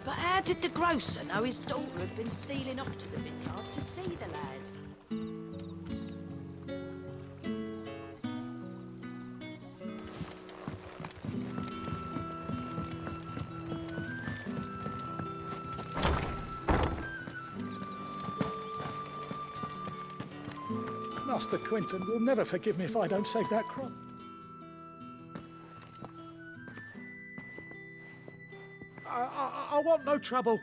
But how did the grocer know his daughter had been stealing off to the vineyard to see the lad? Master Quinton will never forgive me if I don't save that crop. I want no trouble.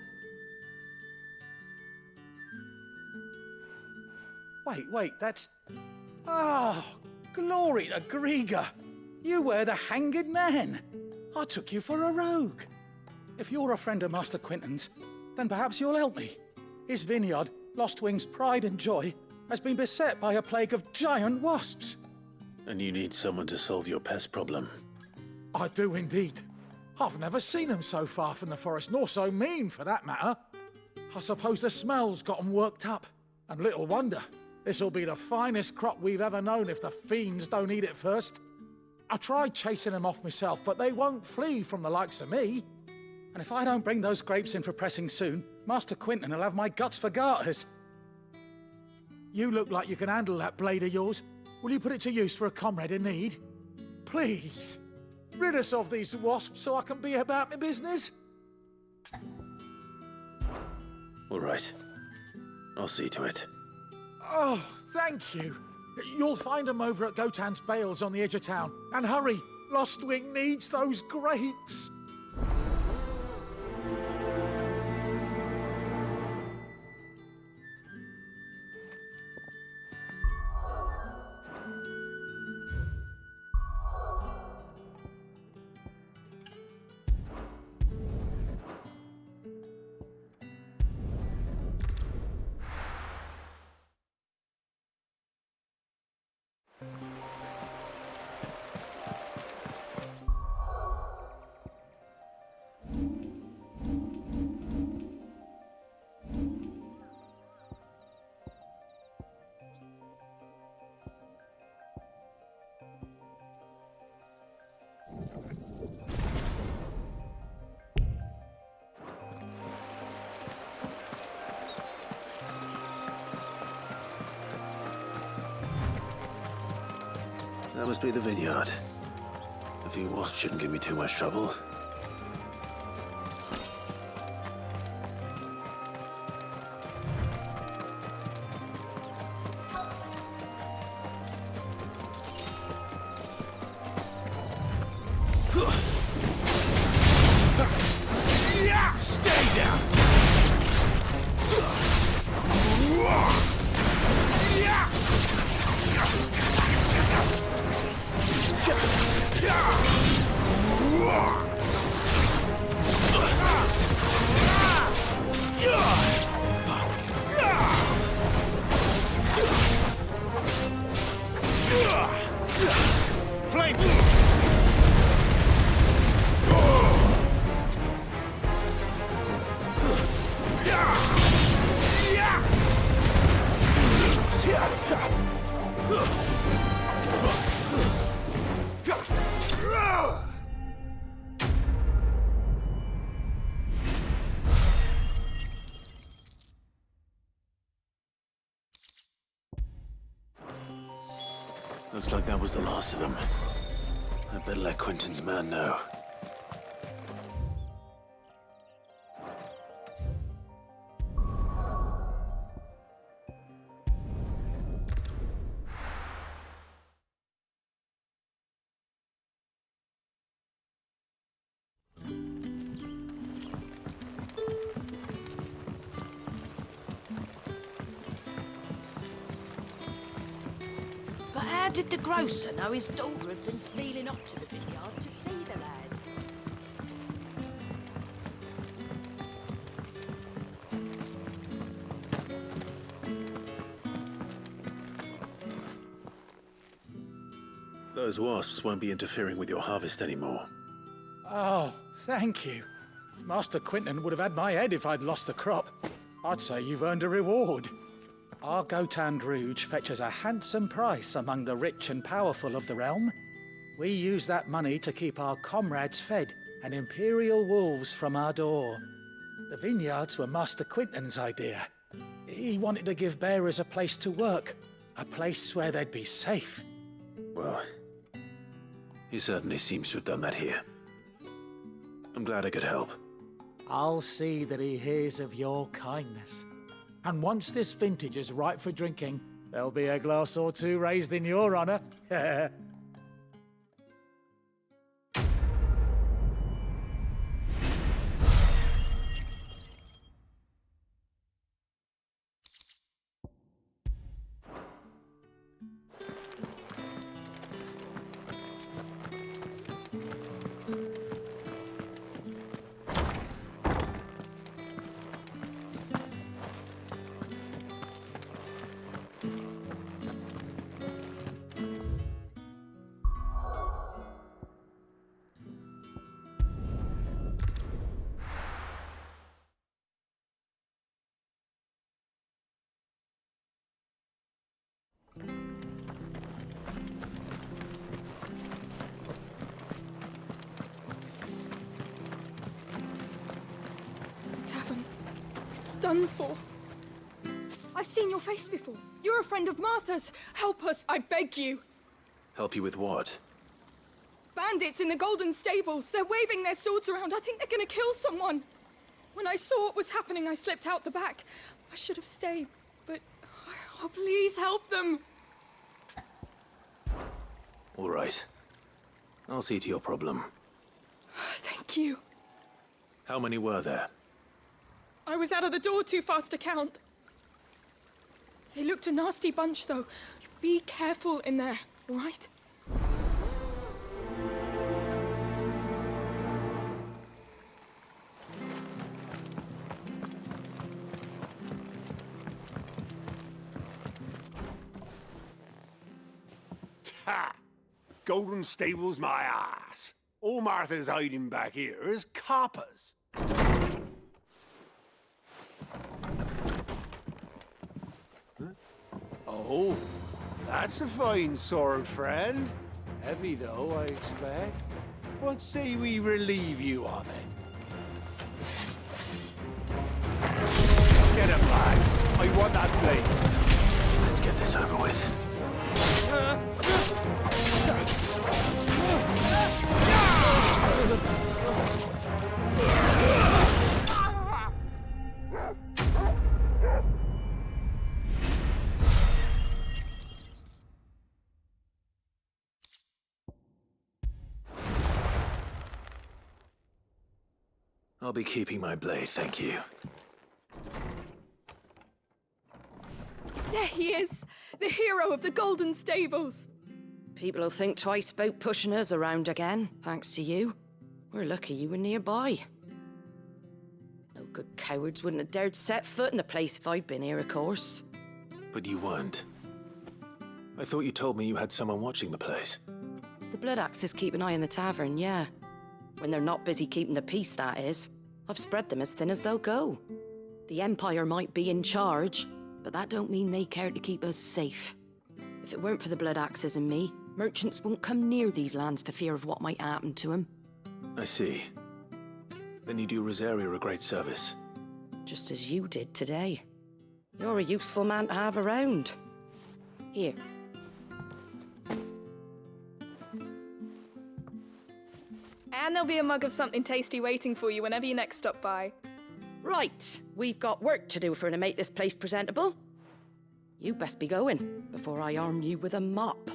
Wait, that's... Oh, glory to Grieger. You were the hanged man. I took you for a rogue. If you're a friend of Master Quinton's, then perhaps you'll help me. His vineyard, Lostwing's pride and joy, has been beset by a plague of giant wasps. And you need someone to solve your pest problem. I do indeed. I've never seen them so far from the forest, nor so mean, for that matter. I suppose the smell's got them worked up. And little wonder. This'll be the finest crop we've ever known if the fiends don't eat it first. I tried chasing them off myself, but they won't flee from the likes of me. And if I don't bring those grapes in for pressing soon, Master Quinton will have my guts for garters. You look like you can handle that blade of yours. Will you put it to use for a comrade in need? Please, rid us of these wasps so I can be about my business. All right. I'll see to it. Oh, thank you. You'll find them over at Gotan's Bales on the edge of town. And hurry, Lostwing needs those grapes. That must be the vineyard. A few wasps shouldn't give me too much trouble. Stay down! Flame! Looks like that was the last of them. I'd better let Quinton's man know. But how did the grocer know his daughter had been stealing off to the vineyard to see the lad? Those wasps won't be interfering with your harvest anymore. Oh, thank you. Master Quinton would have had my head if I'd lost the crop. I'd say you've earned a reward. Our Gotan Rouge fetches a handsome price among the rich and powerful of the realm. We use that money to keep our comrades fed and imperial wolves from our door. The vineyards were Master Quinton's idea. He wanted to give bearers a place to work, a place where they'd be safe. Well, he certainly seems to have done that here. I'm glad I could help. I'll see that he hears of your kindness. And once this vintage is ripe for drinking, there'll be a glass or two raised in your honor. Done for. I've seen your face before. You're a friend of Martha's. Help us, I beg you. Help you with what? Bandits in the Golden Stables. They're waving their swords around. I think they're gonna kill someone. When I saw what was happening, I slipped out the back. I should have stayed, but... Oh, please help them. All right. I'll see to your problem. Thank you. How many were there? I was out of the door too fast to count. They looked a nasty bunch, though. Be careful in there, all right? Ha! Golden Stables my ass. All Martha's hiding back here is coppers. Oh, that's a fine sword, friend. Heavy, though, I expect. What say we relieve you of it? Get him, lads. I want that blade. Let's get this over with. I'll be keeping my blade, thank you. There he is, the hero of the Golden Stables. People will think twice about pushing us around again, thanks to you. We're lucky you were nearby. No good cowards wouldn't have dared set foot in the place if I'd been here, of course. But you weren't. I thought you told me you had someone watching the place. The Blood Axes keep an eye on the tavern, yeah. When they're not busy keeping the peace, that is. I've spread them as thin as they'll go. The Empire might be in charge, but that don't mean they care to keep us safe. If it weren't for the Blood Axes and me, merchants won't come near these lands for fear of what might happen to them. I see. Then you do Rosaria a great service. Just as you did today. You're a useful man to have around. Here. And there'll be a mug of something tasty waiting for you whenever you next stop by. Right, we've got work to do to make this place presentable. You best be going before I arm you with a mop.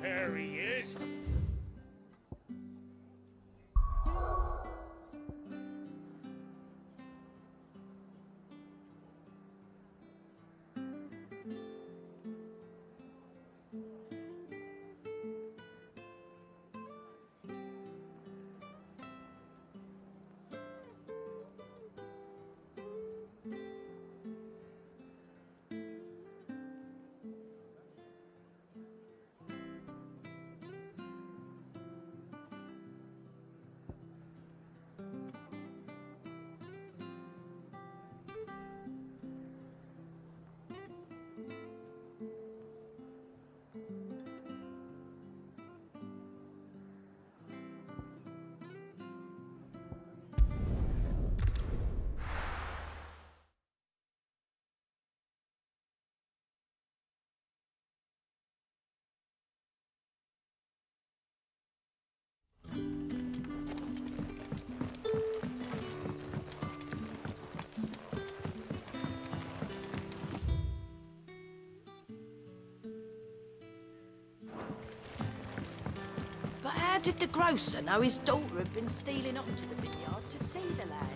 There he is. How did the grocer know his daughter had been stealing off to the vineyard to see the lad?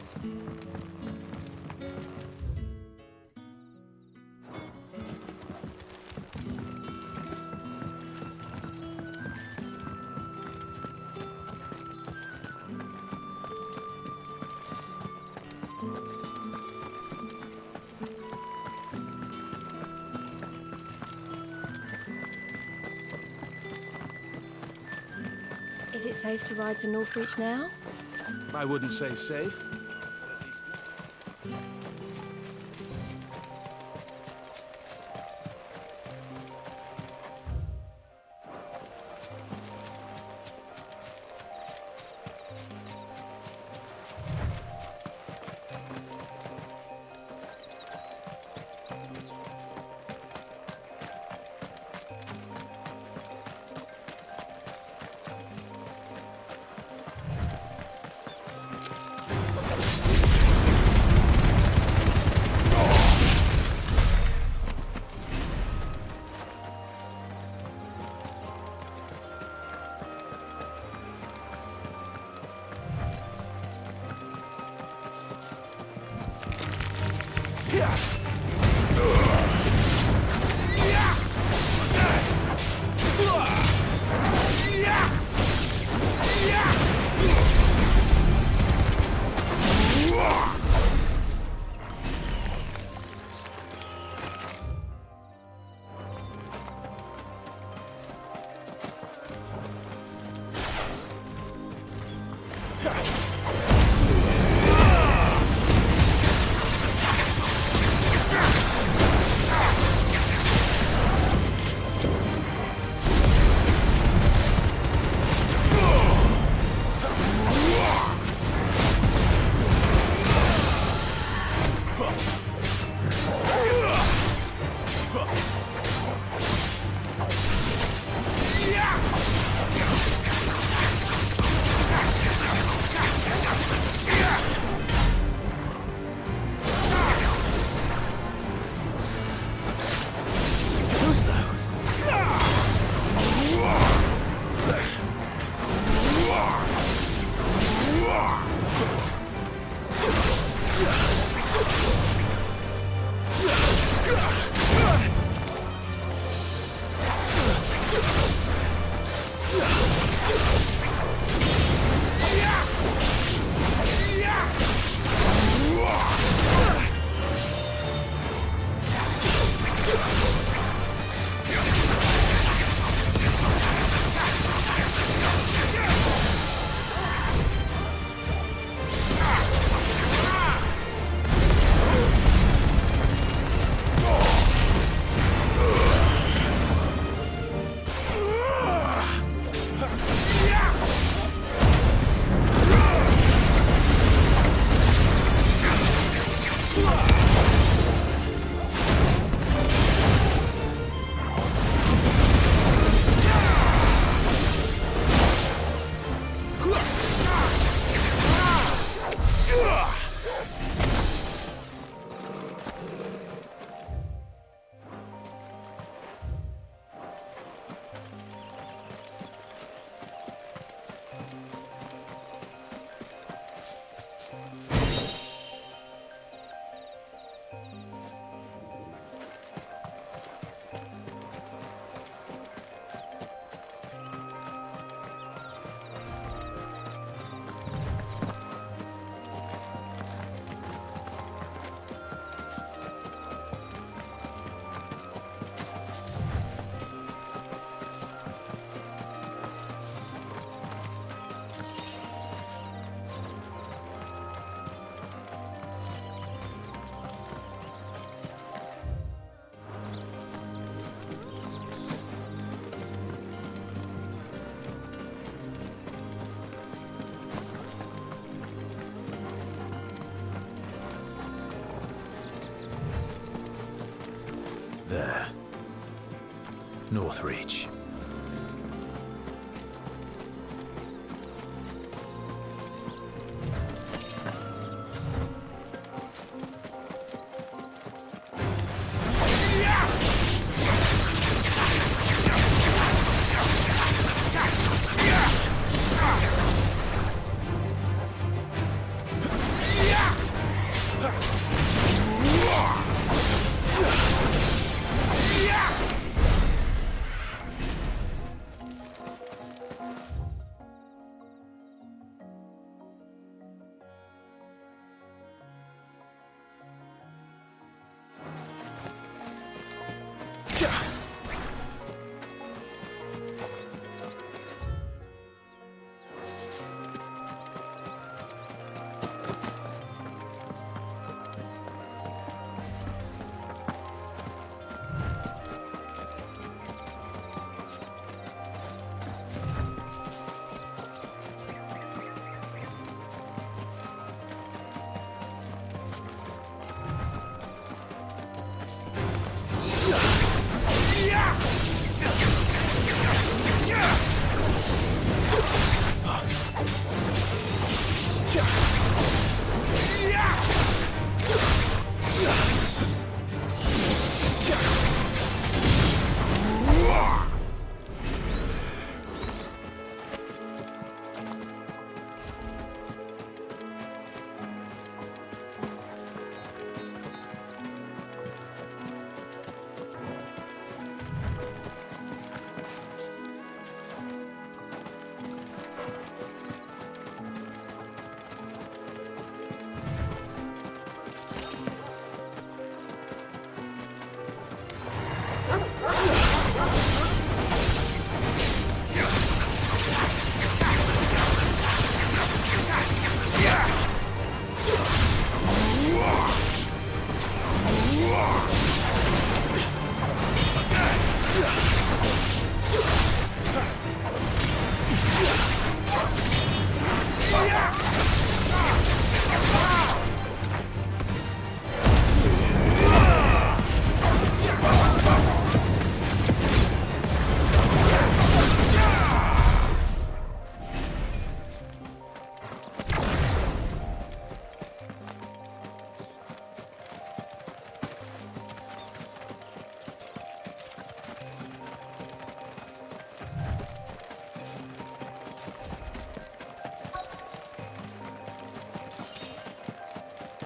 Is it safe to ride to Northreach now? I wouldn't say safe. There. Northreach.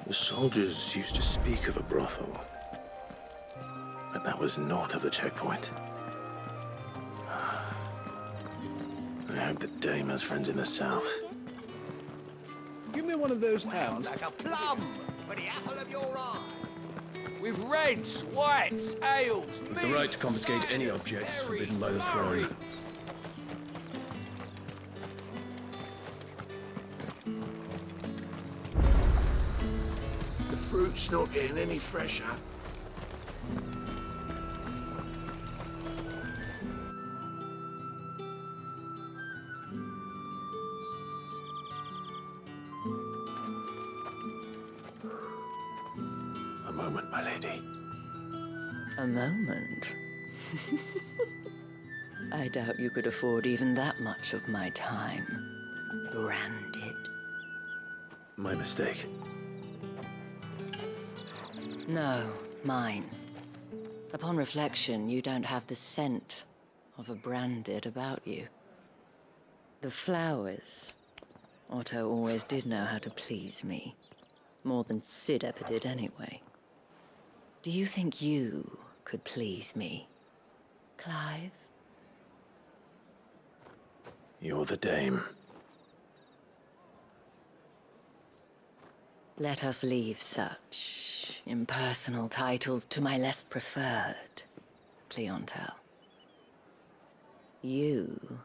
The soldiers used to speak of a brothel, but that was north of the checkpoint. I hope the dame has friends in the south. Give me one of those hands. Like a plum for the apple of your eye. With reds, whites, ales, With the right to confiscate any objects forbidden by the throne. The fruit's not getting any fresher. A moment, my lady. A moment? I doubt you could afford even that much of my time. Branded. My mistake. No, mine. Upon reflection, you don't have the scent of a branded about you. The flowers. Otto always did know how to please me. More than Sid ever did anyway. Do you think you could please me, Clive? You're the dame. Let us leave such impersonal titles to my less preferred clientele. You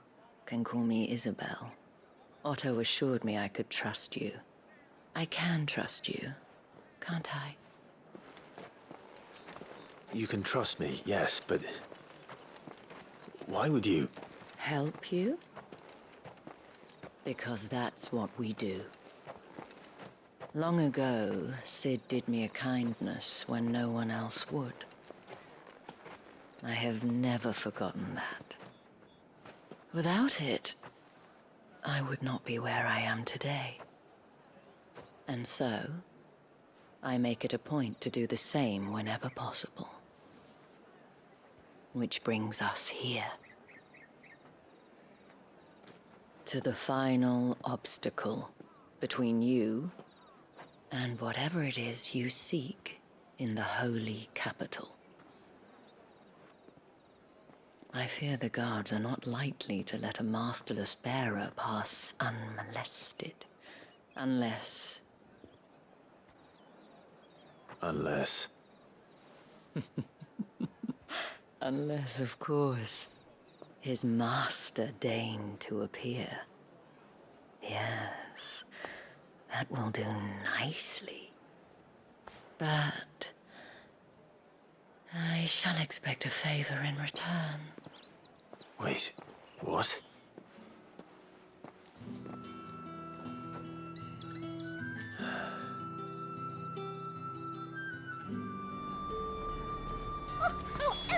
can call me Isabel. Otto assured me I could trust you. I can trust you, can't I? You can trust me, yes, but why would you? Help you? Because that's what we do. Long ago, Sid did me a kindness when no one else would. I have never forgotten that. Without it, I would not be where I am today. And so, I make it a point to do the same whenever possible. Which brings us here. To the final obstacle between you and whatever it is you seek in the holy capital. I fear the guards are not likely to let a masterless bearer pass unmolested, unless... Unless... Unless, of course, his master deigned to appear. Yes, that will do nicely. But I shall expect a favor in return. Wait, what?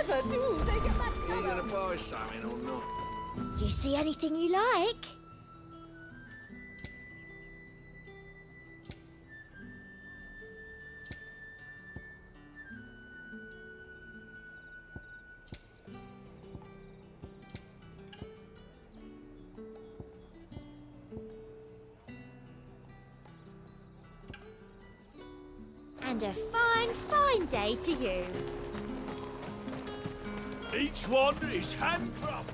However do they get that You gonna buy something or not? Do you see anything you like? And a fine, fine day to you. Each one is handcrafted.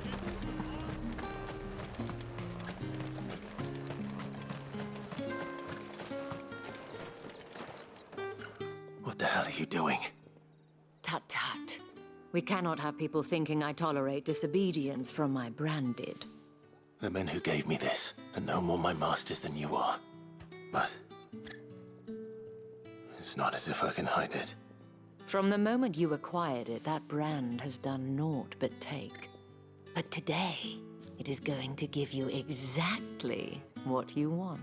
What the hell are you doing? Tut tut. We cannot have people thinking I tolerate disobedience from my branded. The men who gave me this are no more my masters than you are. But it's not as if I can hide it. From the moment you acquired it, that brand has done naught but take. But today, it is going to give you exactly what you want.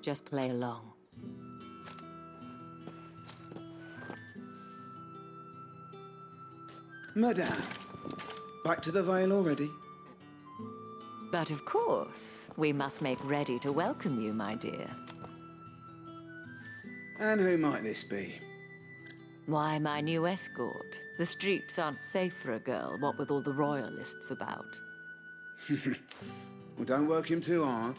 Just play along. Madame, back to the Vale already? But of course, we must make ready to welcome you, my dear. And who might this be? Why, my new escort. The streets aren't safe for a girl, what with all the royalists about. Well, don't work him too hard.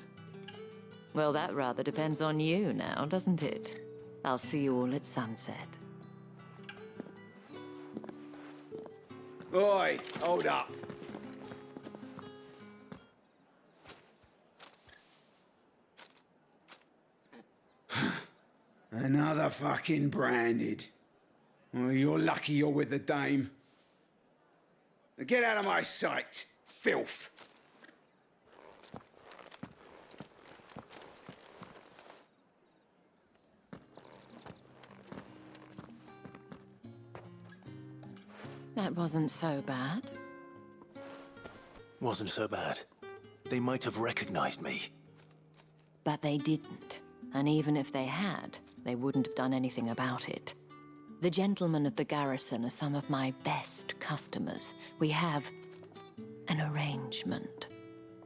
Well, that rather depends on you now, doesn't it? I'll see you all at sunset. Oi, hold up. Another fucking branded. Well, you're lucky you're with the dame. Now get out of my sight, filth. That wasn't so bad. Wasn't so bad. They might have recognized me. But they didn't. And even if they had, they wouldn't have done anything about it. The gentlemen of the garrison are some of my best customers. We have an arrangement,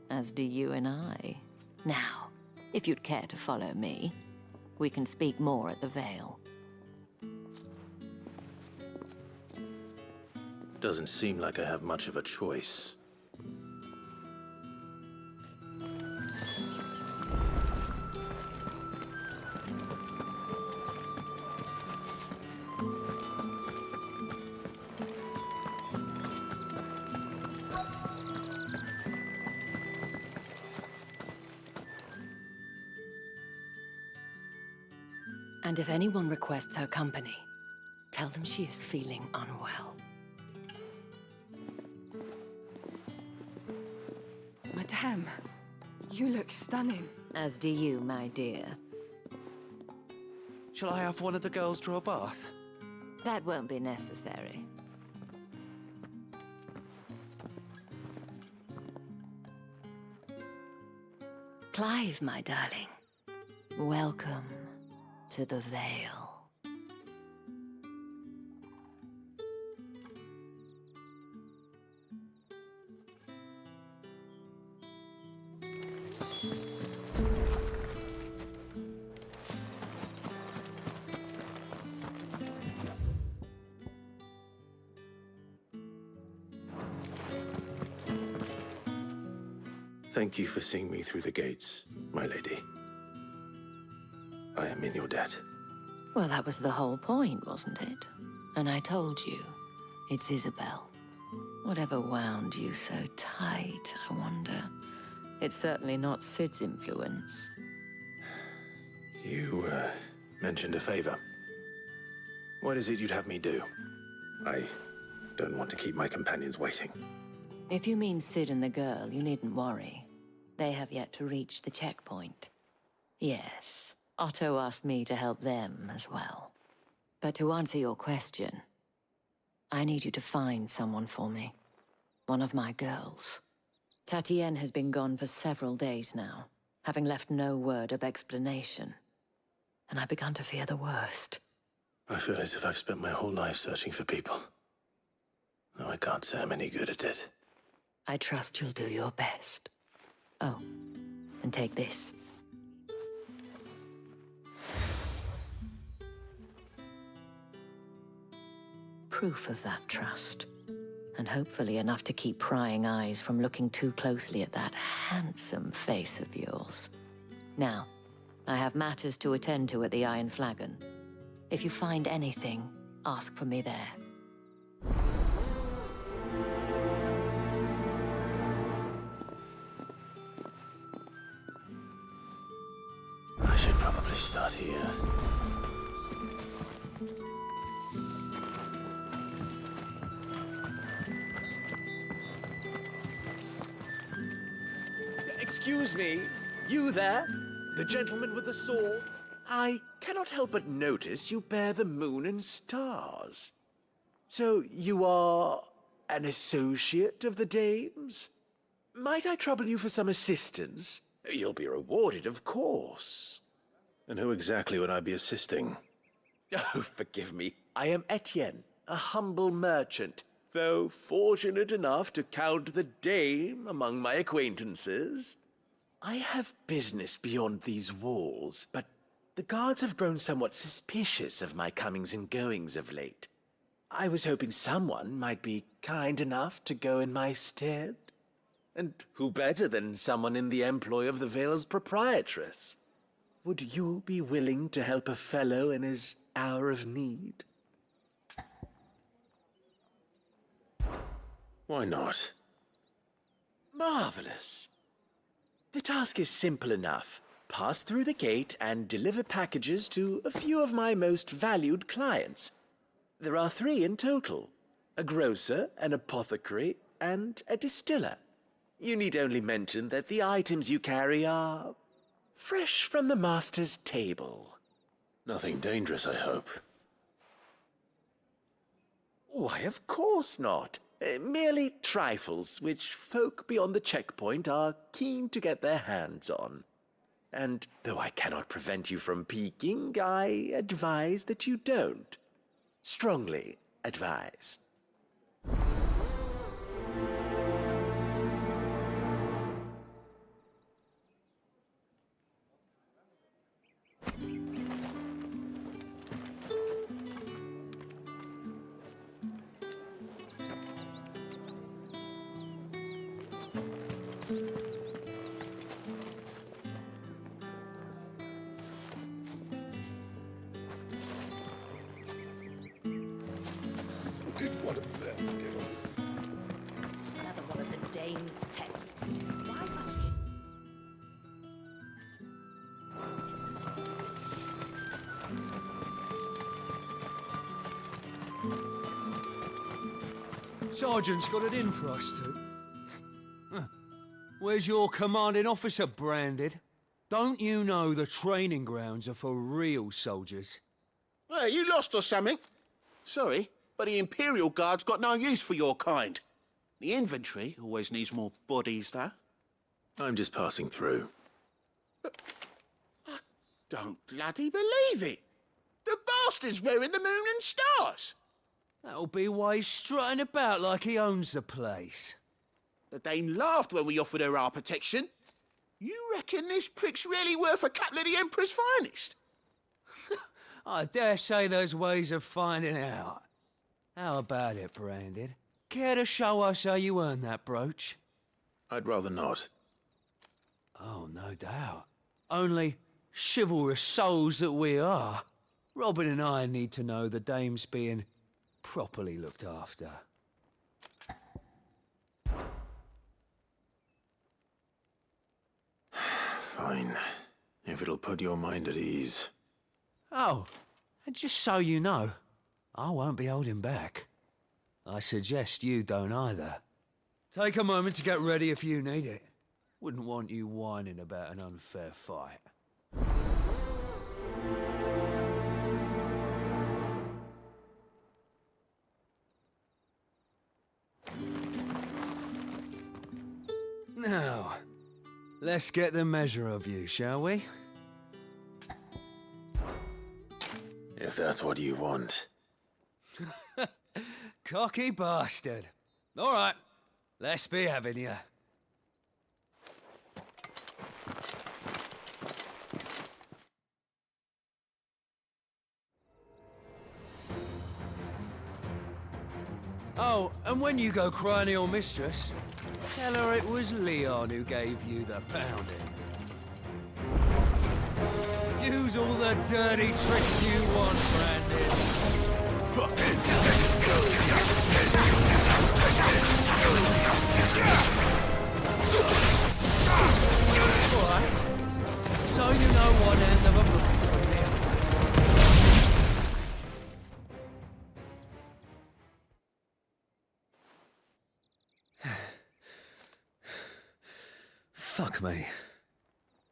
as do you and I. Now, if you'd care to follow me, we can speak more at the Vale. Doesn't seem like I have much of a choice. And if anyone requests her company, tell them she is feeling unwell. Madame, you look stunning. As do you, my dear. Shall I have one of the girls draw a bath? That won't be necessary. Clive, my darling. Welcome to the Vale. Thank you for seeing me through the gates, my lady. I am in your debt. Well, that was the whole point, wasn't it? And I told you, it's Isabel. Whatever wound you so tight, I wonder. It's certainly not Sid's influence. You, mentioned a favor. What is it you'd have me do? I Don't want to keep my companions waiting. If you mean Sid and the girl, you needn't worry. They have yet to reach the checkpoint. Yes, Otto asked me to help them as well. But to answer your question, I need you to find someone for me. One of my girls. Tatienne has been gone for several days now, having left no word of explanation. And I've begun to fear the worst. I feel as if I've spent my whole life searching for people. Though I can't say I'm any good at it. I trust you'll do your best. Oh, and take this. Proof of that trust. And hopefully enough to keep prying eyes from looking too closely at that handsome face of yours. Now, I have matters to attend to at the Iron Flagon. If you find anything, ask for me there. I should probably start here. Excuse me, you there? The gentleman with the sword? I cannot help but notice you bear the moon and stars. So you are an associate of the dames? Might I trouble you for some assistance? You'll be rewarded, of course. And who exactly would I be assisting? Oh, forgive me. I am Etienne, a humble merchant, though fortunate enough to count the dame among my acquaintances. I have business beyond these walls, but the guards have grown somewhat suspicious of my comings and goings of late. I was hoping someone might be kind enough to go in my stead. And who better than someone in the employ of the Vale's proprietress? Would you be willing to help a fellow in his hour of need? Why not? Marvelous. The task is simple enough. Pass through the gate and deliver packages to a few of my most valued clients. There are 3 in total: a grocer, an apothecary, and a distiller. You need only mention that the items you carry are fresh from the master's table. Nothing dangerous, I hope. Why, of course not. Merely trifles which folk beyond the checkpoint are keen to get their hands on. And though I cannot prevent you from peeking, I advise that you don't. Strongly advise. Did one of them get us? Another one of the dame's pets. Why must you? Sergeant's got it in for us two. Where's your commanding officer branded? Don't you know the training grounds are for real soldiers? Hey, you lost or something? Sorry, but the Imperial Guard's got no use for your kind. The infantry always needs more bodies, though. I'm just passing through. I don't bloody believe it. The bastard's wearing the moon and stars. That'll be why he's strutting about like he owns the place. The Dane laughed when we offered her our protection. You reckon this prick's really worth a couple of the Emperor's finest? I dare say there's ways of finding out. How about it, Branded? Care to show us how you earned that brooch? I'd rather not. Oh, no doubt. Only chivalrous souls that we are, Robin and I need to know the dame's being properly looked after. Fine. If it'll put your mind at ease. Oh, and just so you know, I won't be holding back. I suggest you don't either. Take a moment to get ready if you need it. Wouldn't want you whining about an unfair fight. Now, let's get the measure of you, shall we? If that's what you want. Cocky bastard. All right, let's be having you. Oh, and when you go crying to your mistress, tell her it was Leon who gave you the pounding. Use all the dirty tricks you want, Brandon. All right. So you know what end of a book from here. Fuck me.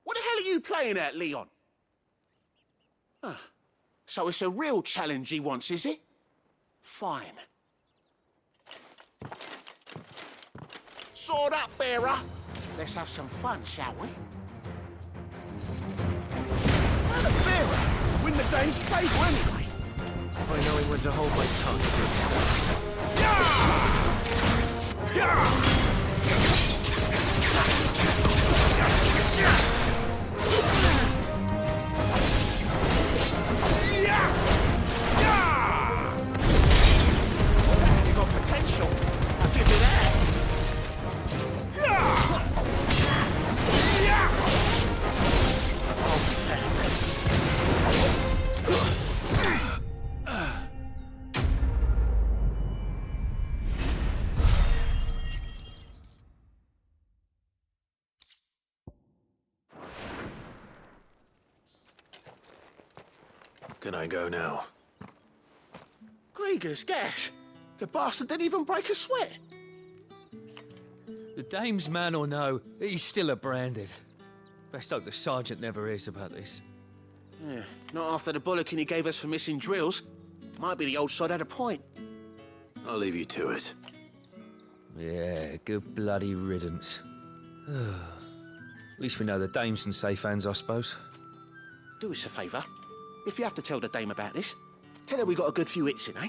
What the hell are you playing at, Leon? Huh. So it's a real challenge he wants, is it? Fine. Sword up, bearer. Let's have some fun, shall we? Well, a bearer. Win the dame's favour anyway. By knowing when to hold my tongue for a start. You got potential. I'll give you that. Can I go now? Grieger's gas. The bastard didn't even break a sweat. The dame's man or no, he's still a branded. Best hope the sergeant never hears about this. Yeah, not after the bollocking he gave us for missing drills. Might be the old sod had a point. I'll leave you to it. Yeah, good bloody riddance. At least we know the dame's in safe hands, I suppose. Do us a favour. If you have to tell the dame about this, tell her we got a good few hits in, eh?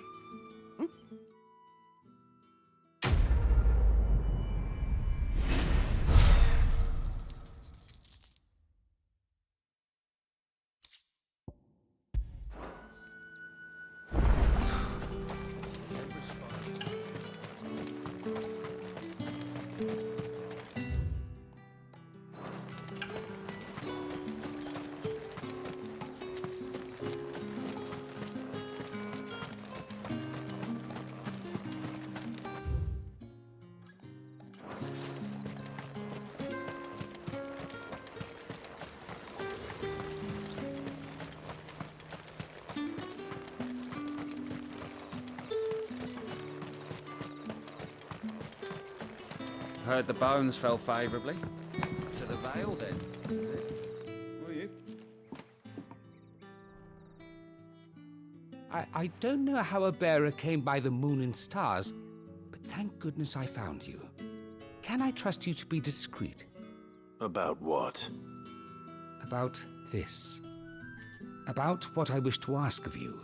Heard the bones fell favourably. To the Vale, then. Were you? I don't know how a bearer came by the moon and stars, but thank goodness I found you. Can I trust you to be discreet? About what? About this. About what I wish to ask of you.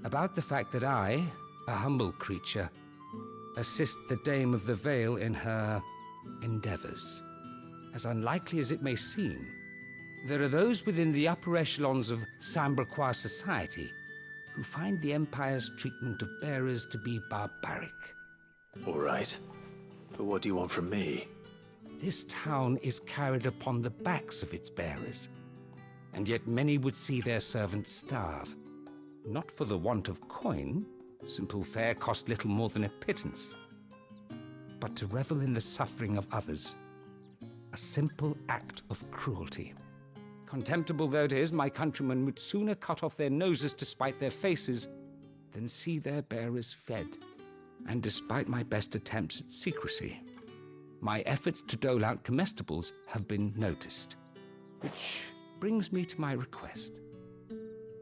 About the fact that I, a humble creature, assist the Dame of the Vale in her endeavors. As unlikely as it may seem, there are those within the upper echelons of Samberquois society who find the Empire's treatment of bearers to be barbaric. All right. But what do you want from me? This town is carried upon the backs of its bearers, and yet many would see their servants starve. Not for the want of coin. Simple fare cost little more than a pittance. But to revel in the suffering of others, a simple act of cruelty. Contemptible though it is, my countrymen would sooner cut off their noses to spite their faces than see their bearers fed. And despite my best attempts at secrecy, my efforts to dole out comestibles have been noticed. Which brings me to my request.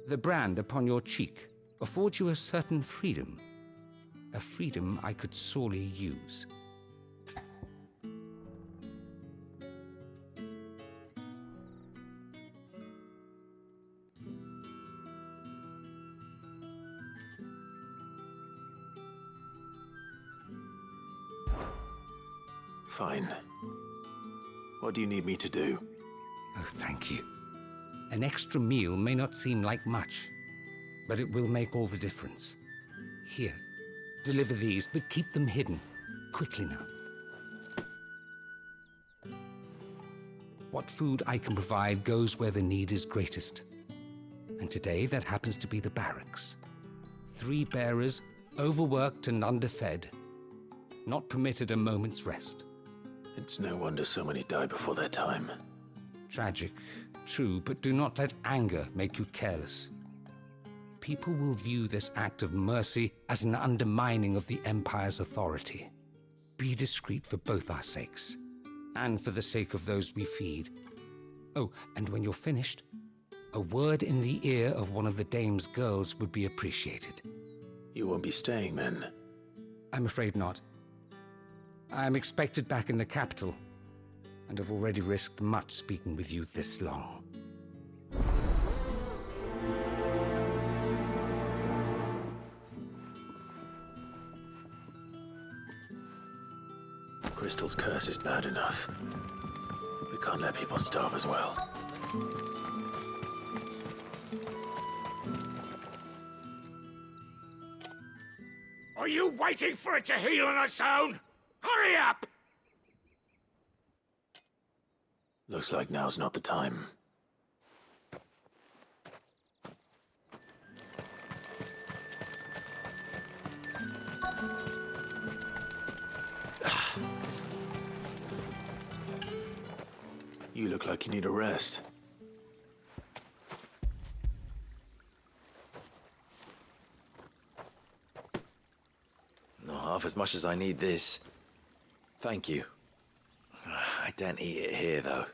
The brand upon your cheek affords you a certain freedom. A freedom I could sorely use. Fine. What do you need me to do? Oh, thank you. An extra meal may not seem like much, but it will make all the difference. Here, deliver these, but keep them hidden. Quickly now. What food I can provide goes where the need is greatest. And today, that happens to be the barracks. 3 bearers, overworked and underfed, not permitted a moment's rest. It's no wonder so many die before their time. Tragic, true, but do not let anger make you careless. People will view this act of mercy as an undermining of the Empire's authority. Be discreet for both our sakes, and for the sake of those we feed. Oh, and when you're finished, a word in the ear of one of the Dame's girls would be appreciated. You won't be staying, then? I'm afraid not. I'm expected back in the capital, and have already risked much speaking with you this long. Crystal's curse is bad enough. We can't let people starve as well. Are you waiting for it to heal on its own? Hurry up! Looks like now's not the time. You look like you need a rest. Not half as much as I need this. Thank you. I daren't eat it here, though.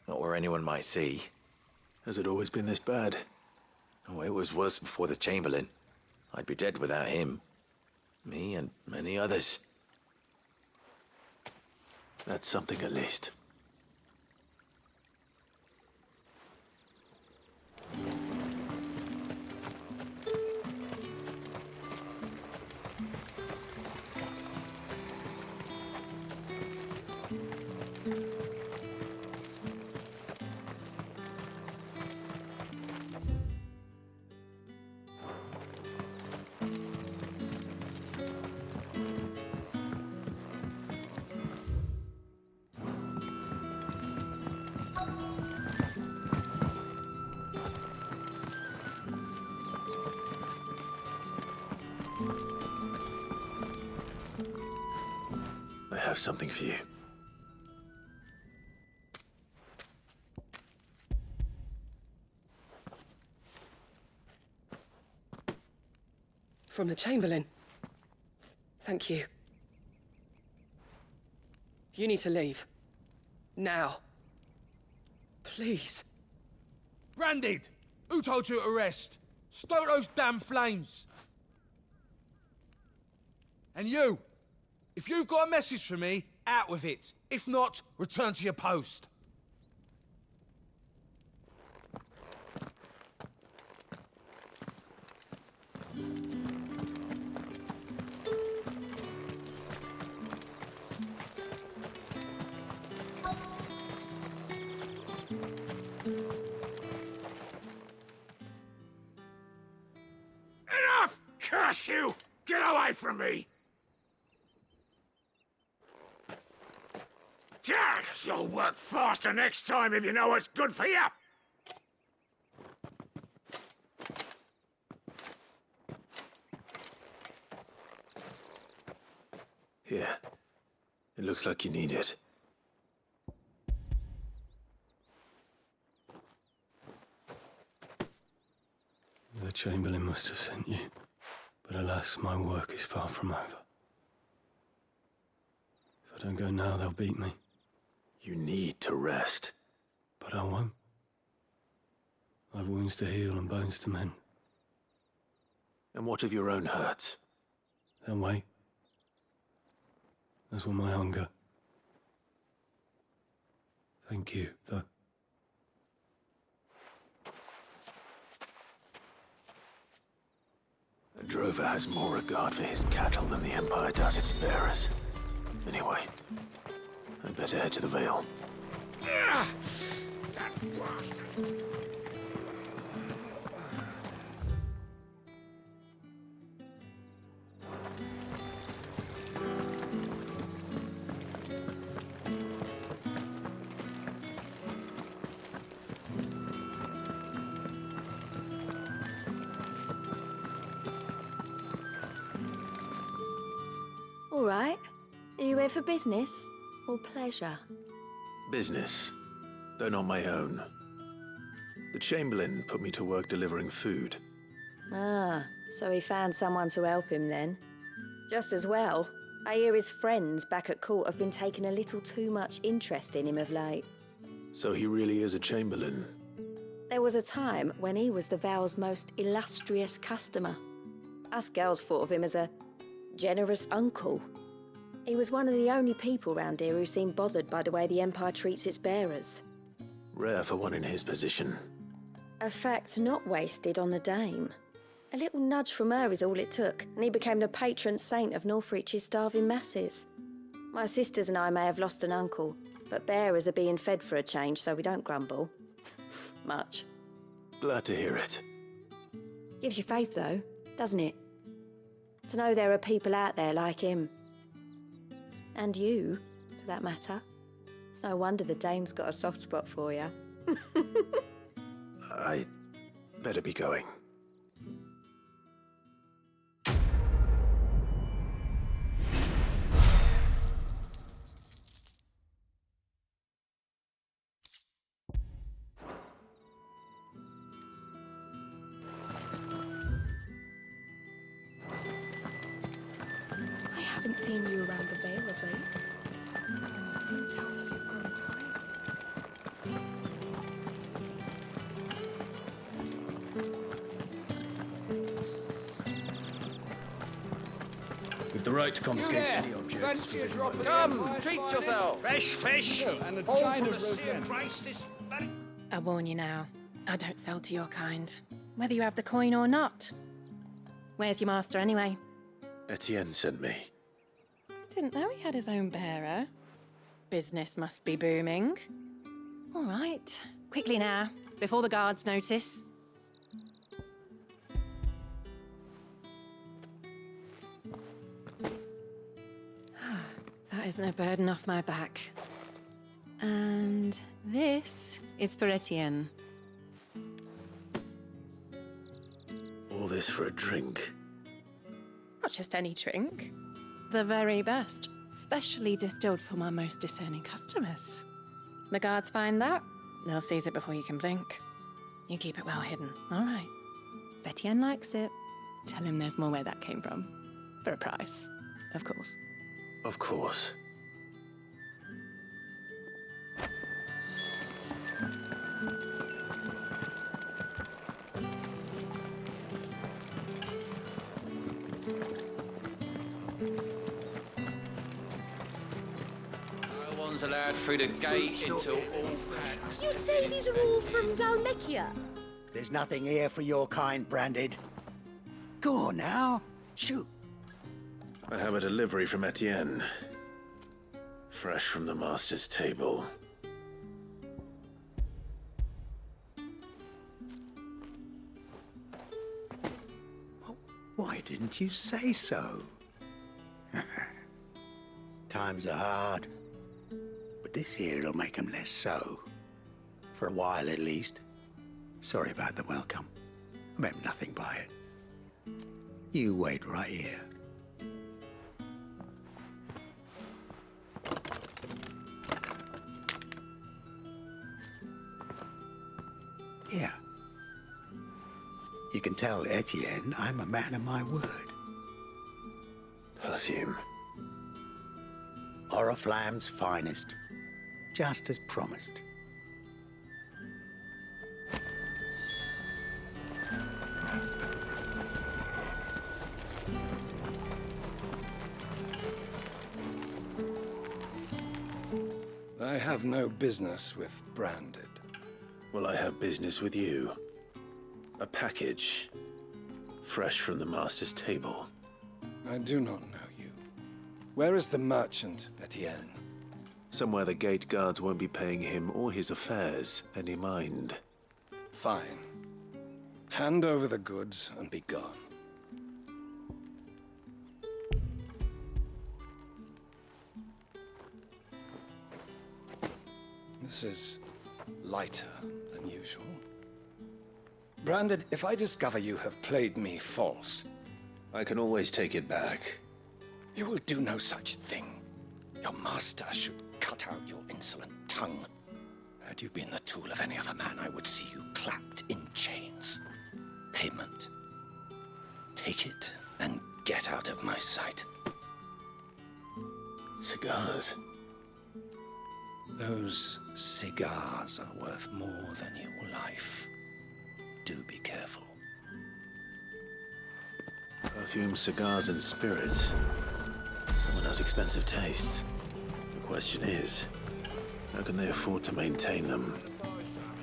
Not where anyone might see. Has it always been this bad? Oh, it was worse before the Chamberlain. I'd be dead without him. Me and many others. That's something at least. I have something for you. From the Chamberlain. Thank you. You need to leave. Now. Please. Branded! Who told you to rest? Stoke those damn flames! And you! If you've got a message for me, out with it. If not, return to your post. Enough! Curse you! Get away from me! You'll work faster next time if you know what's good for you! Here. It looks like you need it. The Chamberlain must have sent you, but alas, my work is far from over. don't go now, they'll beat me. You need to rest. But I won't. I've wounds to heal and bones to mend. And what of your own hurts? They'll wait. As will my hunger. Thank you, though. A drover has more regard for his cattle than the Empire does its bearers. Anyway, I'd better head to the Vale. Ah! That bastard! All right. Are you here for business or pleasure? Business, though not my own. The Chamberlain put me to work delivering food. Ah, so he found someone to help him then. Just as well. I hear his friends back at court have been taking a little too much interest in him of late. So he really is a Chamberlain. There was a time when he was the Vale's most illustrious customer. Us girls thought of him as a generous uncle. He was one of the only people round here who seemed bothered by the way the Empire treats its bearers. Rare for one in his position. A fact not wasted on the dame. A little nudge from her is all it took, and he became the patron saint of Northreach's starving masses. My sisters and I may have lost an uncle, but bearers are being fed for a change, so we don't grumble. Much. Glad to hear it. Gives you faith, though, doesn't it? To know there are people out there like him. And you, for that matter. It's no wonder the dame's got a soft spot for you. I better be going. I haven't seen you around the Vale of late. Don't tell me you've grown tired. We've the right to confiscate Yeah, any objects. fancy a drop of Come, treat yourself. Fresh fish! and a All china from of the rose same lamb. price this very... I warn you now, I don't sell to your kind, whether you have the coin or not. Where's your master anyway? Etienne sent me. Didn't know he had his own bearer. Business must be booming. All right, quickly now, before the guards notice. That isn't a burden off my back. And this is for Etienne. All this for a drink. Not just any drink. The very best, specially distilled for my most discerning customers. The guards find that, they'll seize it before you can blink. You keep it well hidden, all right? If Etienne likes it, tell him there's more where that came from. For a price, of course. Of course. No one's allowed through the gate until all packs. You say these are all from Dalmekia? There's nothing here for your kind, Branded. Go on now, shoot. I have a delivery from Etienne. Fresh from the master's table. Why didn't you say so? Times are hard, but this here'll make 'em less so. For a while, at least. Sorry about the welcome. I meant nothing by it. You wait right here. Here. You can tell Etienne I'm a man of my word. Perfume. Oriflamme's finest. Just as promised. I have no business with Branded. Well, I have business with you. A package, fresh from the Master's table. I do not know you. Where is the merchant, Etienne? Somewhere the gate guards won't be paying him or his affairs any mind. Fine. Hand over the goods and be gone. This is lighter than usual. Branded, if I discover you have played me false... I can always take it back. You will do no such thing. Your master should cut out your insolent tongue. Had you been the tool of any other man, I would see you clapped in chains. Payment. Take it and get out of my sight. Cigars. Those cigars are worth more than your life. Do be careful. Perfume, cigars, and spirits. Someone has expensive tastes. The question is, how can they afford to maintain them?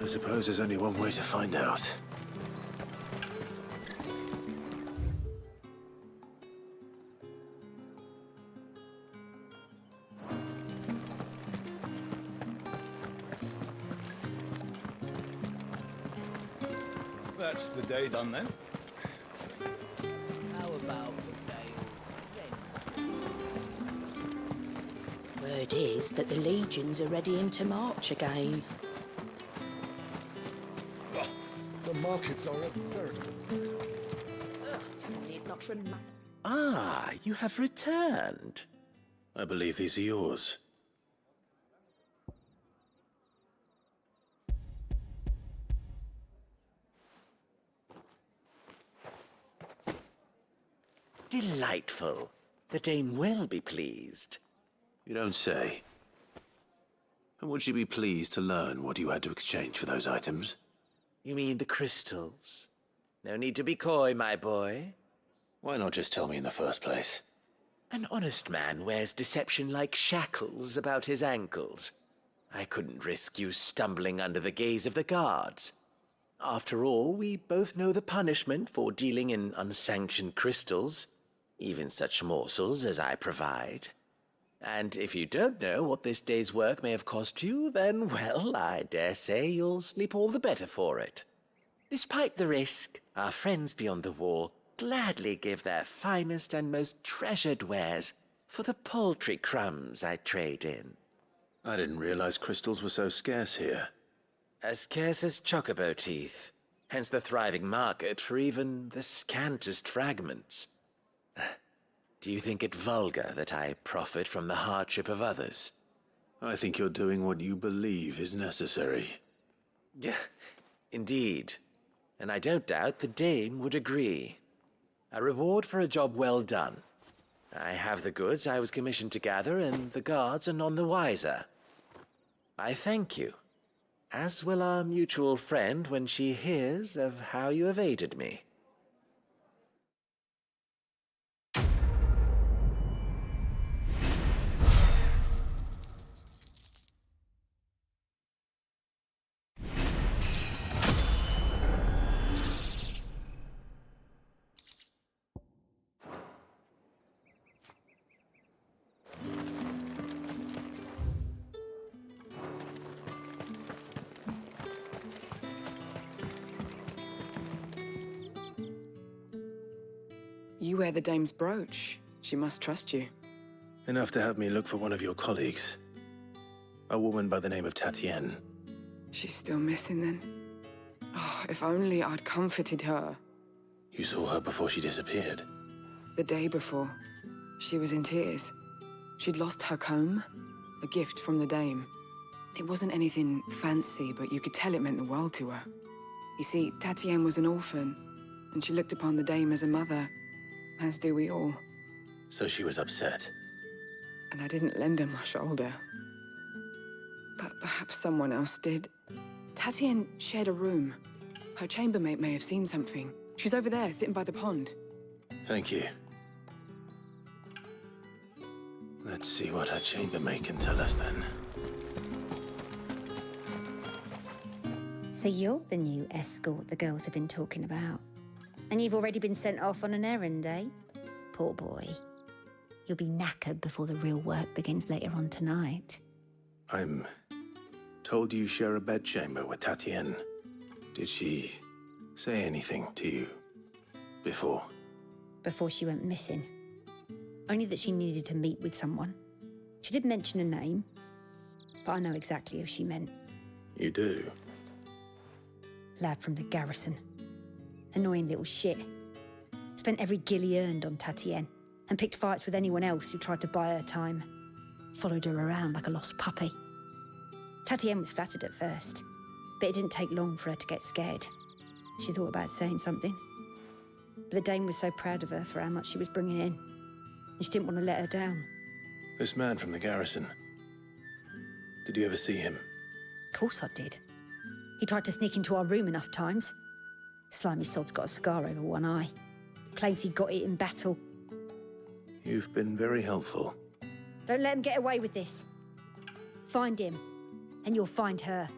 I suppose there's only one way to find out. That's the day done then. How about the veil? Word is that the legions are readying to march again. The markets are a veritable... Ah, you have returned. I believe these are yours. Delightful. The dame will be pleased. You don't say. And would she be pleased to learn what you had to exchange for those items? You mean the crystals? No need to be coy, my boy. Why not just tell me in the first place? An honest man wears deception like shackles about his ankles. I couldn't risk you stumbling under the gaze of the guards. After all, we both know the punishment for dealing in unsanctioned crystals, even such morsels as I provide. And if you don't know what this day's work may have cost you, then, well, I dare say you'll sleep all the better for it. Despite the risk, our friends beyond the wall gladly give their finest and most treasured wares for the paltry crumbs I trade in. I didn't realize crystals were so scarce here. As scarce as chocobo teeth, hence the thriving market for even the scantest fragments. Do you think it vulgar that I profit from the hardship of others? I think you're doing what you believe is necessary. Yeah, indeed. And I don't doubt the dame would agree. A reward for a job well done. I have the goods I was commissioned to gather, and the guards are none the wiser. I thank you, as will our mutual friend when she hears of how you have aided me. You wear the dame's brooch. She must trust you. Enough to have me look for one of your colleagues. A woman by the name of Tatienne. She's still missing then? Oh, if only I'd comforted her. You saw her before she disappeared. The day before, she was in tears. She'd lost her comb, a gift from the dame. It wasn't anything fancy, but you could tell it meant the world to her. You see, Tatienne was an orphan, and she looked upon the dame as a mother, as do we all. So she was upset. and I didn't lend her my shoulder. But perhaps someone else did. Tatienne shared a room. Her chambermaid may have seen something. She's over there, sitting by the pond. Thank you. Let's see what her chambermaid can tell us then. So you're the new escort the girls have been talking about. And you've already been sent off on an errand, eh? Poor boy. You'll be knackered before the real work begins later on tonight. I'm told you share a bedchamber with Tatienne. Did she say anything to you before? Before she went missing. Only that she needed to meet with someone. She did mention a name, but I know exactly who she meant. You do? Lad from the garrison. Annoying little shit. Spent every guil he earned on Tatienne, and picked fights with anyone else who tried to buy her time. Followed her around like a lost puppy. Tatienne was flattered at first, but it didn't take long for her to get scared. She thought about saying something. But the Dame was so proud of her for how much she was bringing in, and she didn't want to let her down. This man from the garrison. Did you ever see him? Of course I did. He tried to sneak into our room enough times. Slimy sod's got a scar over one eye. Claims he got it in battle. You've been very helpful. Don't let him get away with this. Find him, and you'll find her.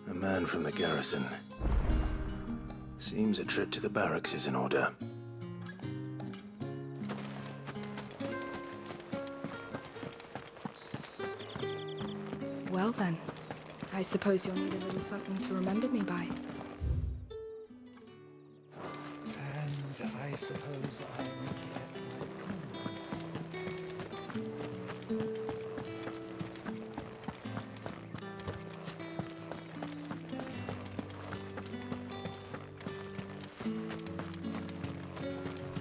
A man from the garrison. Seems a trip to the barracks is in order. Well then, I suppose you'll need a little something to remember me by. And I suppose I need to get my coins.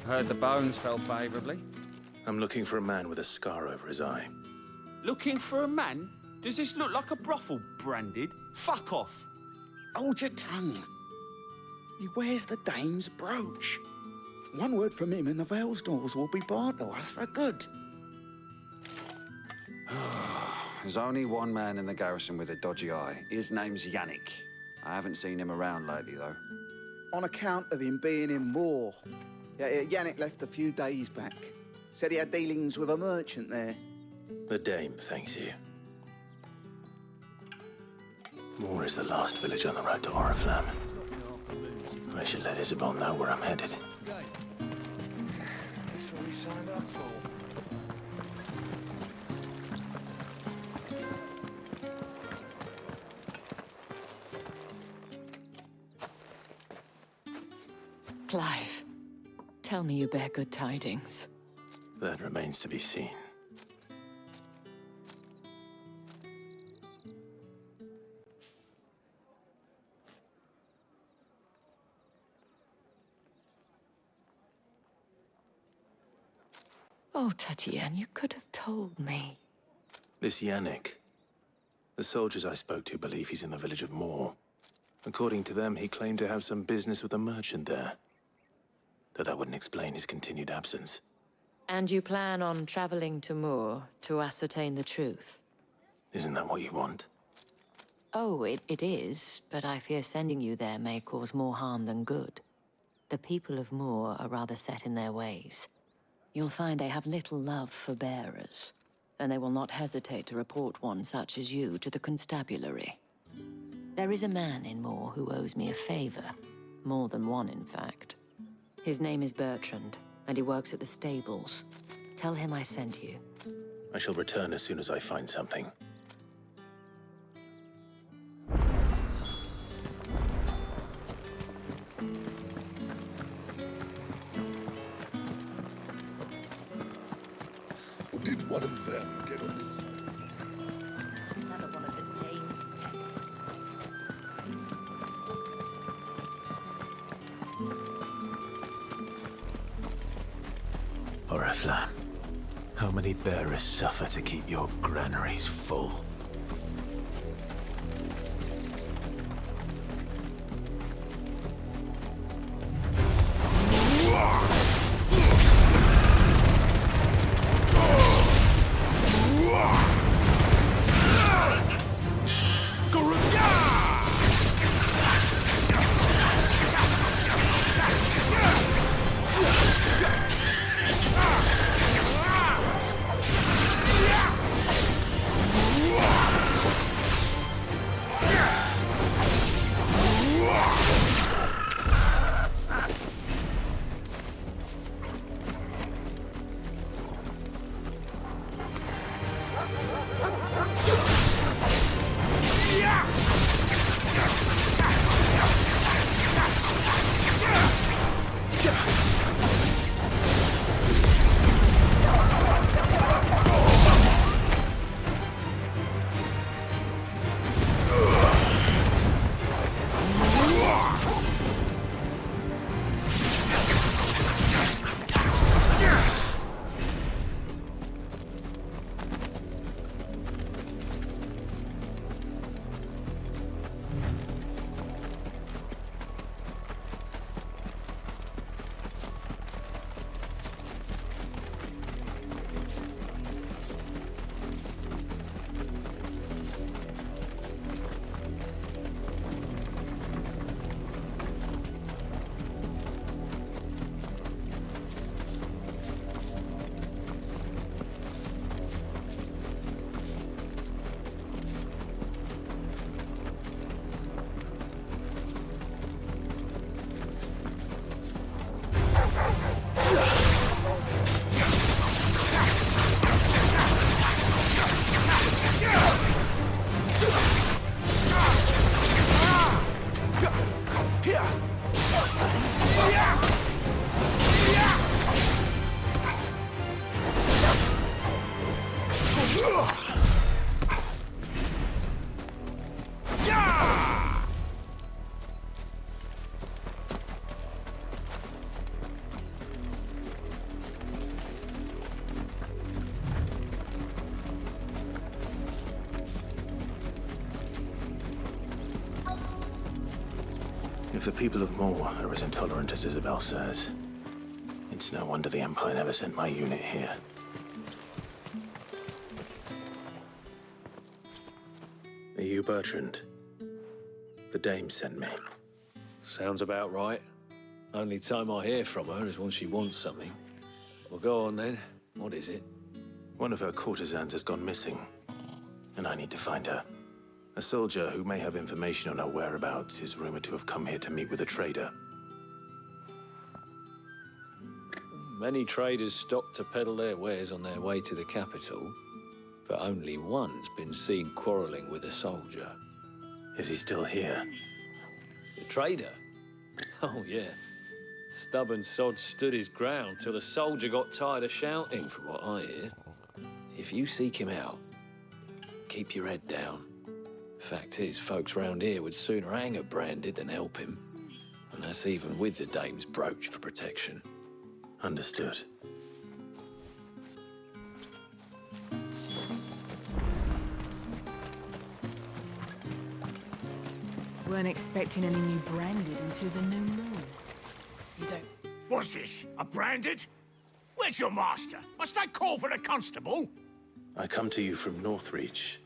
Heard the bones fell favourably. I'm looking for a man with a scar over his eye. Looking for a man? Does this look like a brothel, Branded? Fuck off. Hold your tongue. He wears the Dame's brooch. One word from him and the Vale's doors will be barred to us for good. There's only one man in the garrison with a dodgy eye. His name's Yannick. I haven't seen him around lately, though. On account of him being in war. Yeah, Yannick left a few days back. Said he had dealings with a merchant there. The Dame thanks you. Moor is the last village on the road to Oriflamme. I should let Isabel know where I'm headed. That's what we signed up for. Clive, tell me you bear good tidings. That remains to be seen. Oh, Tatienne, you could have told me. This Yannick. The soldiers I spoke to believe he's in the village of Moor. According to them, he claimed to have some business with a merchant there. Though that wouldn't explain his continued absence. And you plan on traveling to Moor to ascertain the truth? Isn't that what you want? Oh, it is, but I fear sending you there may cause more harm than good. The people of Moor are rather set in their ways. You'll find they have little love for bearers, and they will not hesitate to report one such as you to the constabulary. There is a man in Moor who owes me a favor. More than one, in fact. His name is Bertrand, and he works at the stables. Tell him I sent you. I shall return as soon as I find something. Did one of them get on this? Another one of the Dame's pets. Oriflamme, how many bearers suffer to keep your granaries full? If the people of Moor are as intolerant as Isabel says, it's no wonder the Empire never sent my unit here. Are you Bertrand? The Dame sent me. Sounds about right. Only time I hear from her is when she wants something. Well, go on then. What is it? One of her courtesans has gone missing, and I need to find her. A soldier who may have information on her whereabouts is rumored to have come here to meet with a trader. Many traders stop to peddle their wares on their way to the capital, but only one's been seen quarreling with a soldier. Is he still here? The trader? Oh, yeah. Stubborn sod stood his ground till the soldier got tired of shouting, from what I hear. If you seek him out, keep your head down. Fact is, folks round here would sooner hang her branded than help him. And that's even with the Dame's brooch for protection. Understood. Weren't expecting any new branded until the new moon. You don't... What's this? A branded? Where's your master? Must I call for the constable? I come to you from Northreach,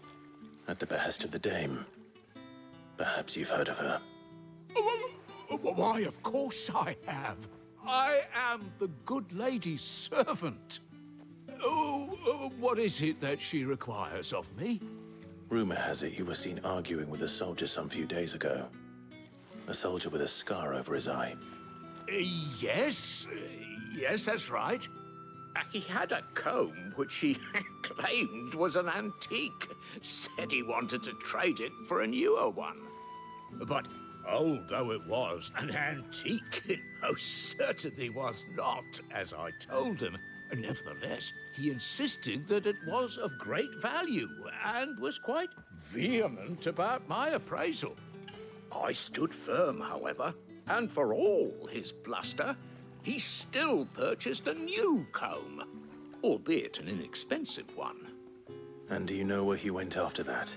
at the behest of the Dame. Perhaps you've heard of her. Why, of course I have. I am the good lady's servant. What is it that she requires of me? Rumor has it you were seen arguing with a soldier some few days ago. A soldier with a scar over his eye. Yes, that's right. He had a comb which he claimed was an antique. Said he wanted to trade it for a newer one. But old though it was, an antique it most certainly was not, as I told him. Nevertheless, he insisted that it was of great value and was quite vehement about my appraisal. I stood firm, however, and for all his bluster, he still purchased a new comb, albeit an inexpensive one. And do you know where he went after that?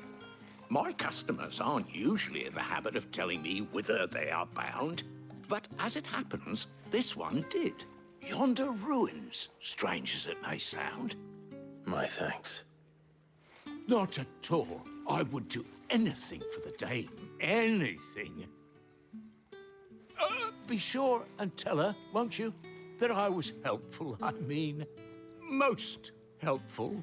My customers aren't usually in the habit of telling me whither they are bound, but as it happens, this one did. Yonder ruins, strange as it may sound. My thanks. Not at all. I would do anything for the Dame. Anything. Be sure and tell her, won't you, that I was helpful. I mean, most helpful.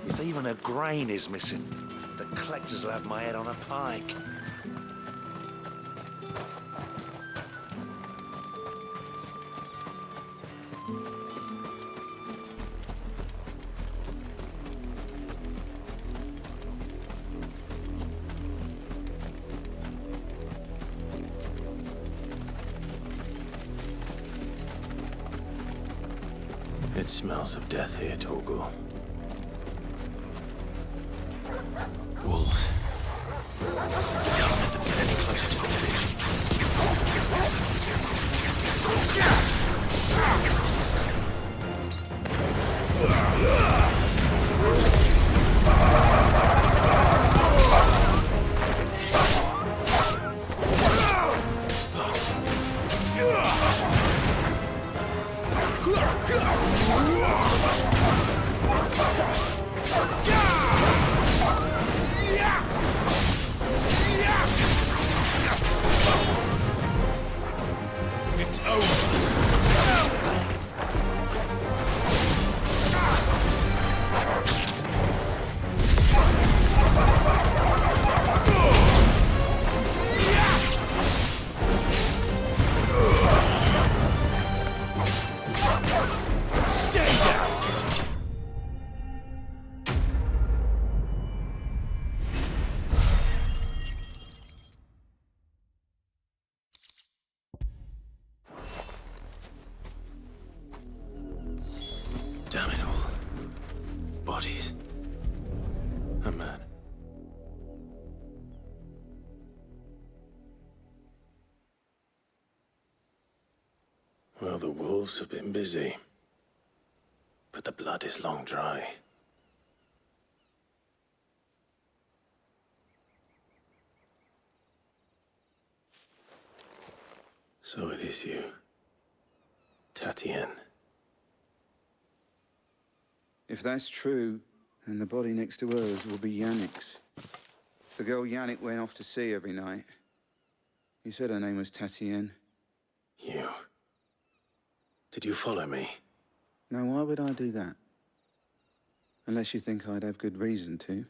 If even a grain is missing, the collectors will have my head on a pike. It smells of death here, Torgal. Wolves. Can't let them get any closer to the village. It's over. Damn it all. Bodies. A man. Well, the wolves have been busy. but the blood is long dry. So it is you, Tatienne. If that's true, then the body next to hers will be Yannick's. The girl Yannick went off to see every night. He said her name was Tatienne. You... Did you follow me? Now, why would I do that? Unless you think I'd have good reason to.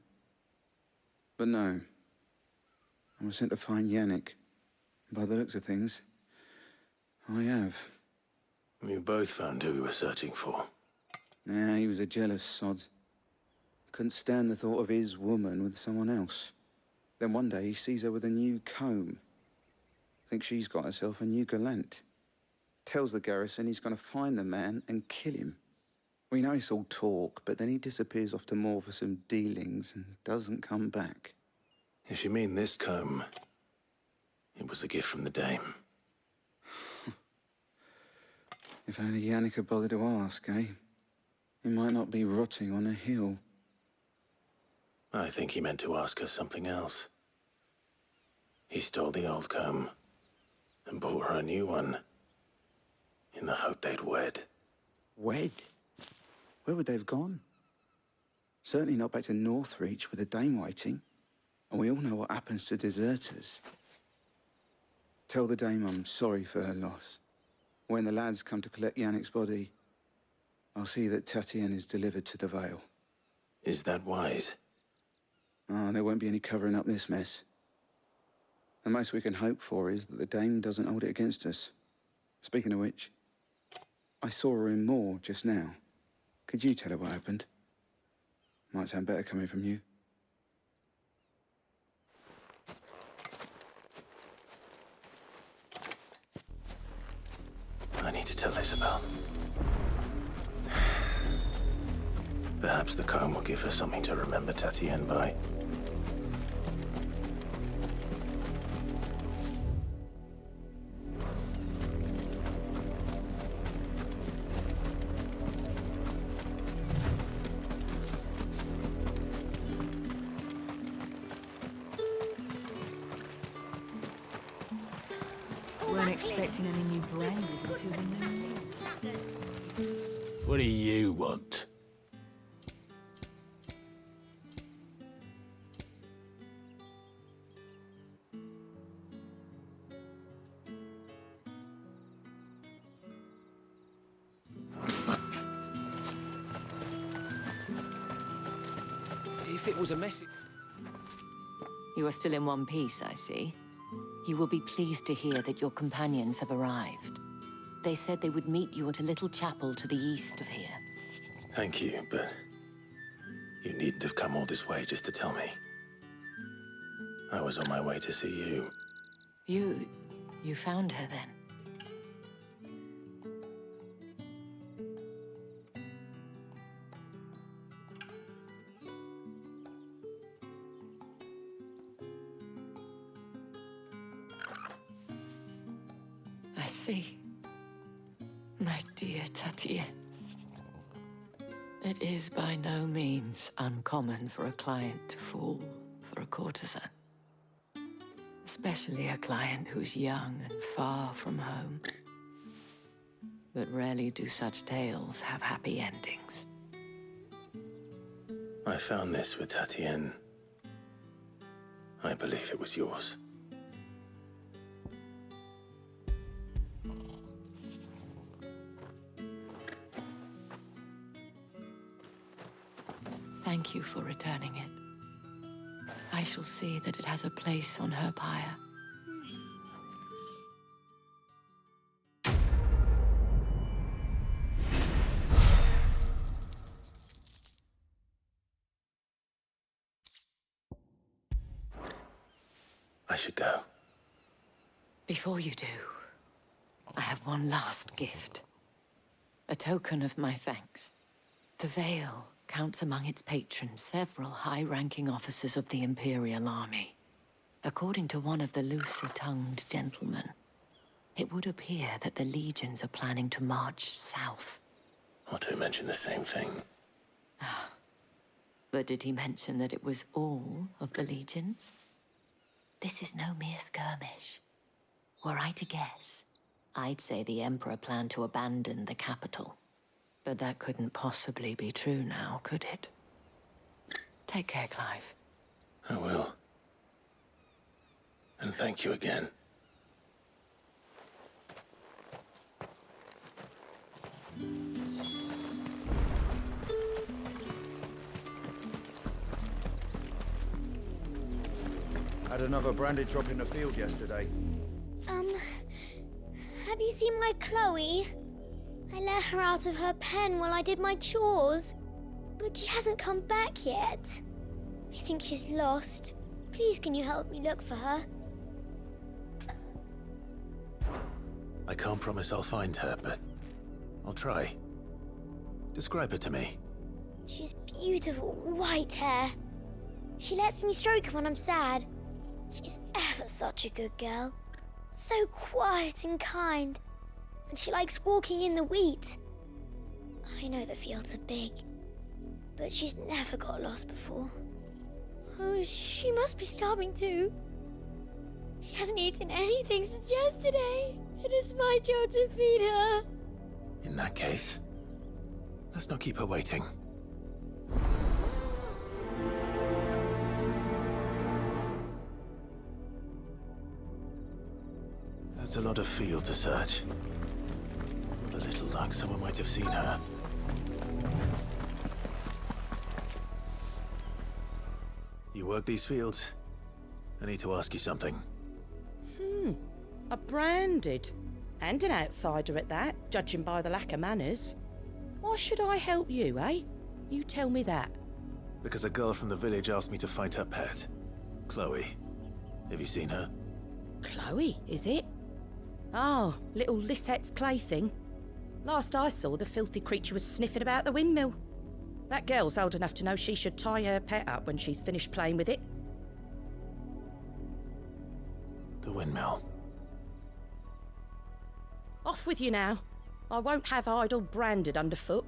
But no. I was sent to find Yannick. By the looks of things, I have. We both found who we were searching for. Nah, he was a jealous sod. Couldn't stand the thought of his woman with someone else. Then one day he sees her with a new comb. Thinks she's got herself a new gallant. Tells the garrison he's gonna find the man and kill him. We know it's all talk, but then he disappears off to Moor for some dealings and doesn't come back. If you mean this comb, it was a gift from the Dame. If only Yannick had bothered to ask, eh? He might not be rotting on a hill. I think he meant to ask her something else. He stole the old comb and bought her a new one in the hope they'd wed. Wed? Where would they have gone? Certainly not back to Northreach with the Dame waiting. And we all know what happens to deserters. Tell the Dame I'm sorry for her loss. When the lads come to collect Yannick's body, I'll see that Tatienne is delivered to the Vale. Is that wise? Oh, there won't be any covering up this mess. The most we can hope for is that the Dame doesn't hold it against us. Speaking of which, I saw her in Moor just now. Could you tell her what happened? Might sound better coming from you. I need to tell Isabel. Perhaps the comb will give her something to remember Tatienne by. Weren't expecting any new branded until the new. What do you want? If it was a message... You are still in one piece, I see. You will be pleased to hear that your companions have arrived. They said they would meet you at a little chapel to the east of here. Thank you, but you needn't have come all this way just to tell me. I was on my way to see you. You found her then? I see. My dear Tatienne. It is by no means uncommon for a client to fall for a courtesan. Especially a client who's young and far from home. But rarely do such tales have happy endings. I found this with Tatienne. I believe it was yours. Thank you for returning it. I shall see that it has a place on her pyre. I should go. Before you do, I have one last gift. A token of my thanks. The Vale counts among its patrons several high-ranking officers of the Imperial Army. According to one of the looser-tongued gentlemen, it would appear that the legions are planning to march south. Otto mentioned the same thing. But did he mention that it was all of the legions? This is no mere skirmish. Were I to guess, I'd say the Emperor planned to abandon the capital. But that couldn't possibly be true now, could it? Take care, Clive. I will. And thank you again. Had another branded drop in the field yesterday. Have you seen my Chloe? I let her out of her pen while I did my chores, but she hasn't come back yet. I think she's lost. Please, can you help me look for her? I can't promise I'll find her, but I'll try. Describe her to me. She's beautiful white hair. She lets me stroke her when I'm sad. She's ever such a good girl. So quiet and kind. And she likes walking in the wheat. I know the fields are big, but she's never got lost before. Oh, she must be starving too. She hasn't eaten anything since yesterday. It is my job to feed her. In that case, let's not keep her waiting. That's a lot of field to search. With a little luck, someone might have seen her. You work these fields? I need to ask you something. A branded. And an outsider at that, judging by the lack of manners. Why should I help you, eh? You tell me that. Because a girl from the village asked me to find her pet. Chloe. Have you seen her? Chloe, is it? Oh, little Lisette's plaything. Last I saw, the filthy creature was sniffing about the windmill. That girl's old enough to know she should tie her pet up when she's finished playing with it. The windmill. Off with you now. I won't have idle branded underfoot.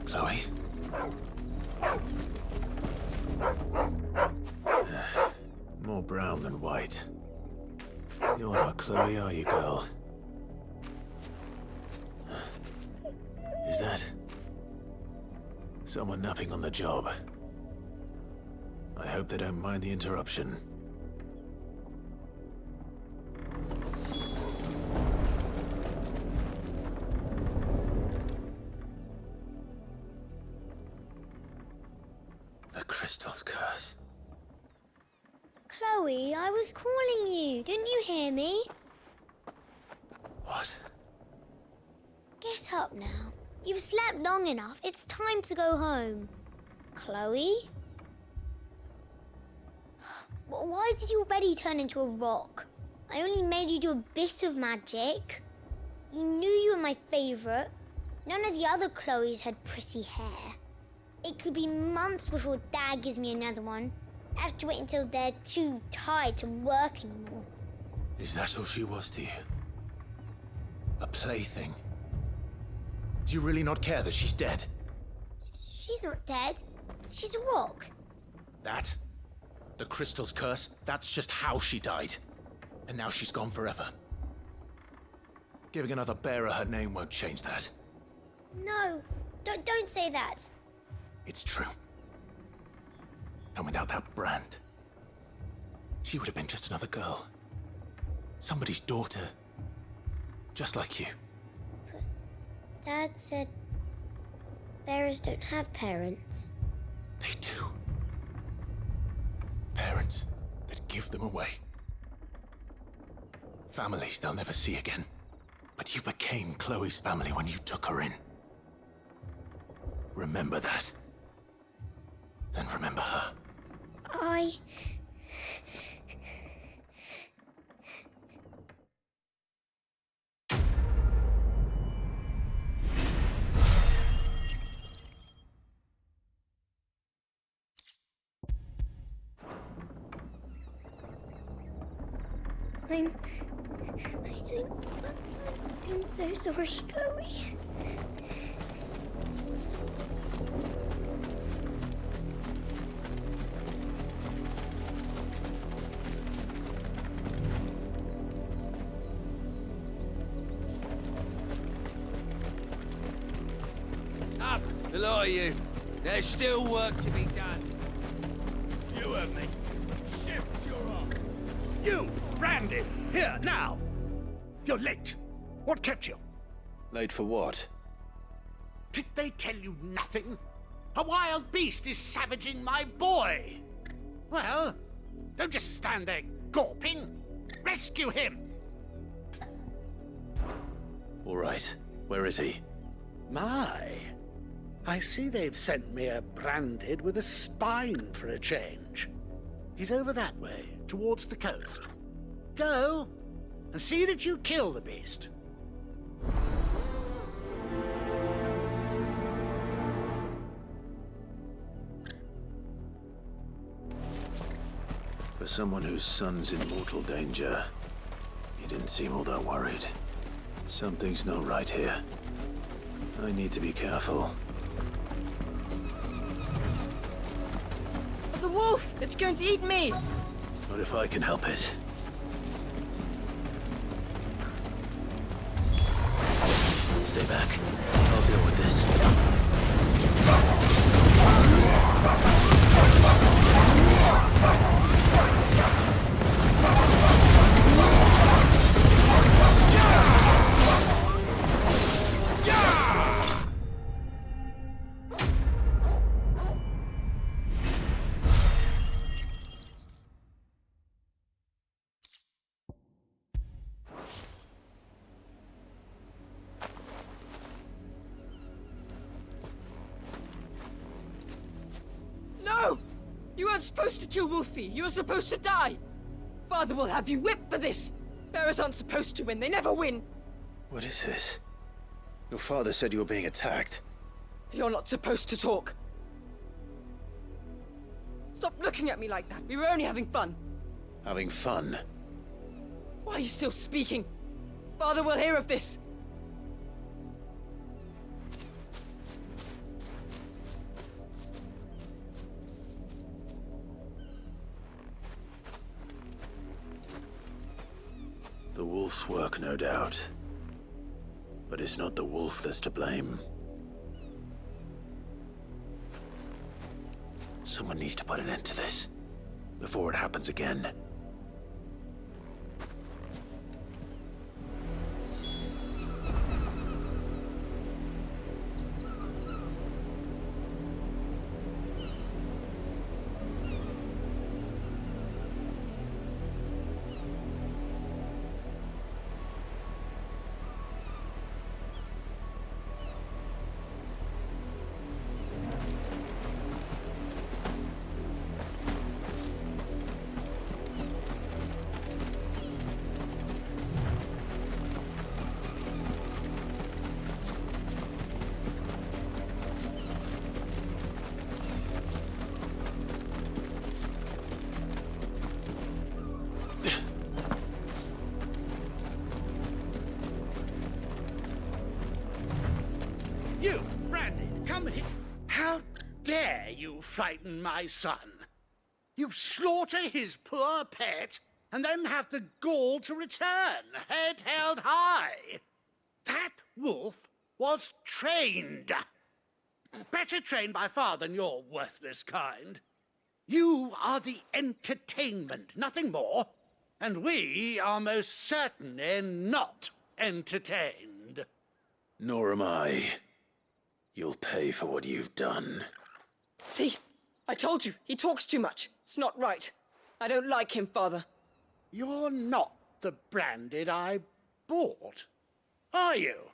Chloe? More brown than white. You're not Chloe, are you, girl? Is that someone napping on the job? I hope they don't mind the interruption. The crystal's curse. Chloe, I was calling you. Didn't you hear me? What? Get up now. You've slept long enough. It's time to go home. Chloe? Why did you already turn into a rock? I only made you do a bit of magic. You knew you were my favourite. None of the other Chloes had pretty hair. It could be months before Dad gives me another one. I have to wait until they're too tired to work anymore. Is that all she was to you? A plaything? Do you really not care that she's dead? She's not dead. She's a rock. That? The crystal's curse? That's just how she died. And now she's gone forever. Giving another bearer her name won't change that. No, don't say that. It's true. And without that brand, she would have been just another girl. Somebody's daughter. Just like you. But Dad said bearers don't have parents. They do. Parents that give them away. Families they'll never see again. But you became Chloe's family when you took her in. Remember that. And remember her. I... I'm so sorry, Chloe. Up, the lot of you. There's still work to be done. You and me. Shift your asses. You, Randy, here, now. You're late. What kept you? Late for what? Did they tell you nothing? A wild beast is savaging my boy. Well, don't just stand there gawping. Rescue him. All right. Where is he? My. I see they've sent me a branded with a spine for a change. He's over that way, towards the coast. Go, and see that you kill the beast. For someone whose son's in mortal danger, he didn't seem all that worried. Something's not right here. I need to be careful. The wolf! It's going to eat me! Not if I can help it. Stay back. I'll deal with this. No! You weren't supposed to kill Wolfie. You were supposed to die. Father will have you whipped for this. Bearers aren't supposed to win. They never win. What is this? Your father said you were being attacked. You're not supposed to talk. Stop looking at me like that. We were only having fun. Having fun? Why are you still speaking? Father will hear of this. The wolf's work, no doubt. But it's not the wolf that's to blame. Someone needs to put an end to this, before it happens again. You, Randy, come here. How dare you frighten my son? You slaughter his poor pet, and then have the gall to return, head held high. That wolf was trained. Better trained by far than your worthless kind. You are the entertainment, nothing more. And we are most certainly not entertained. Nor am I. You'll pay for what you've done. See? I told you, he talks too much. It's not right. I don't like him, Father. You're not the branded I bought, are you?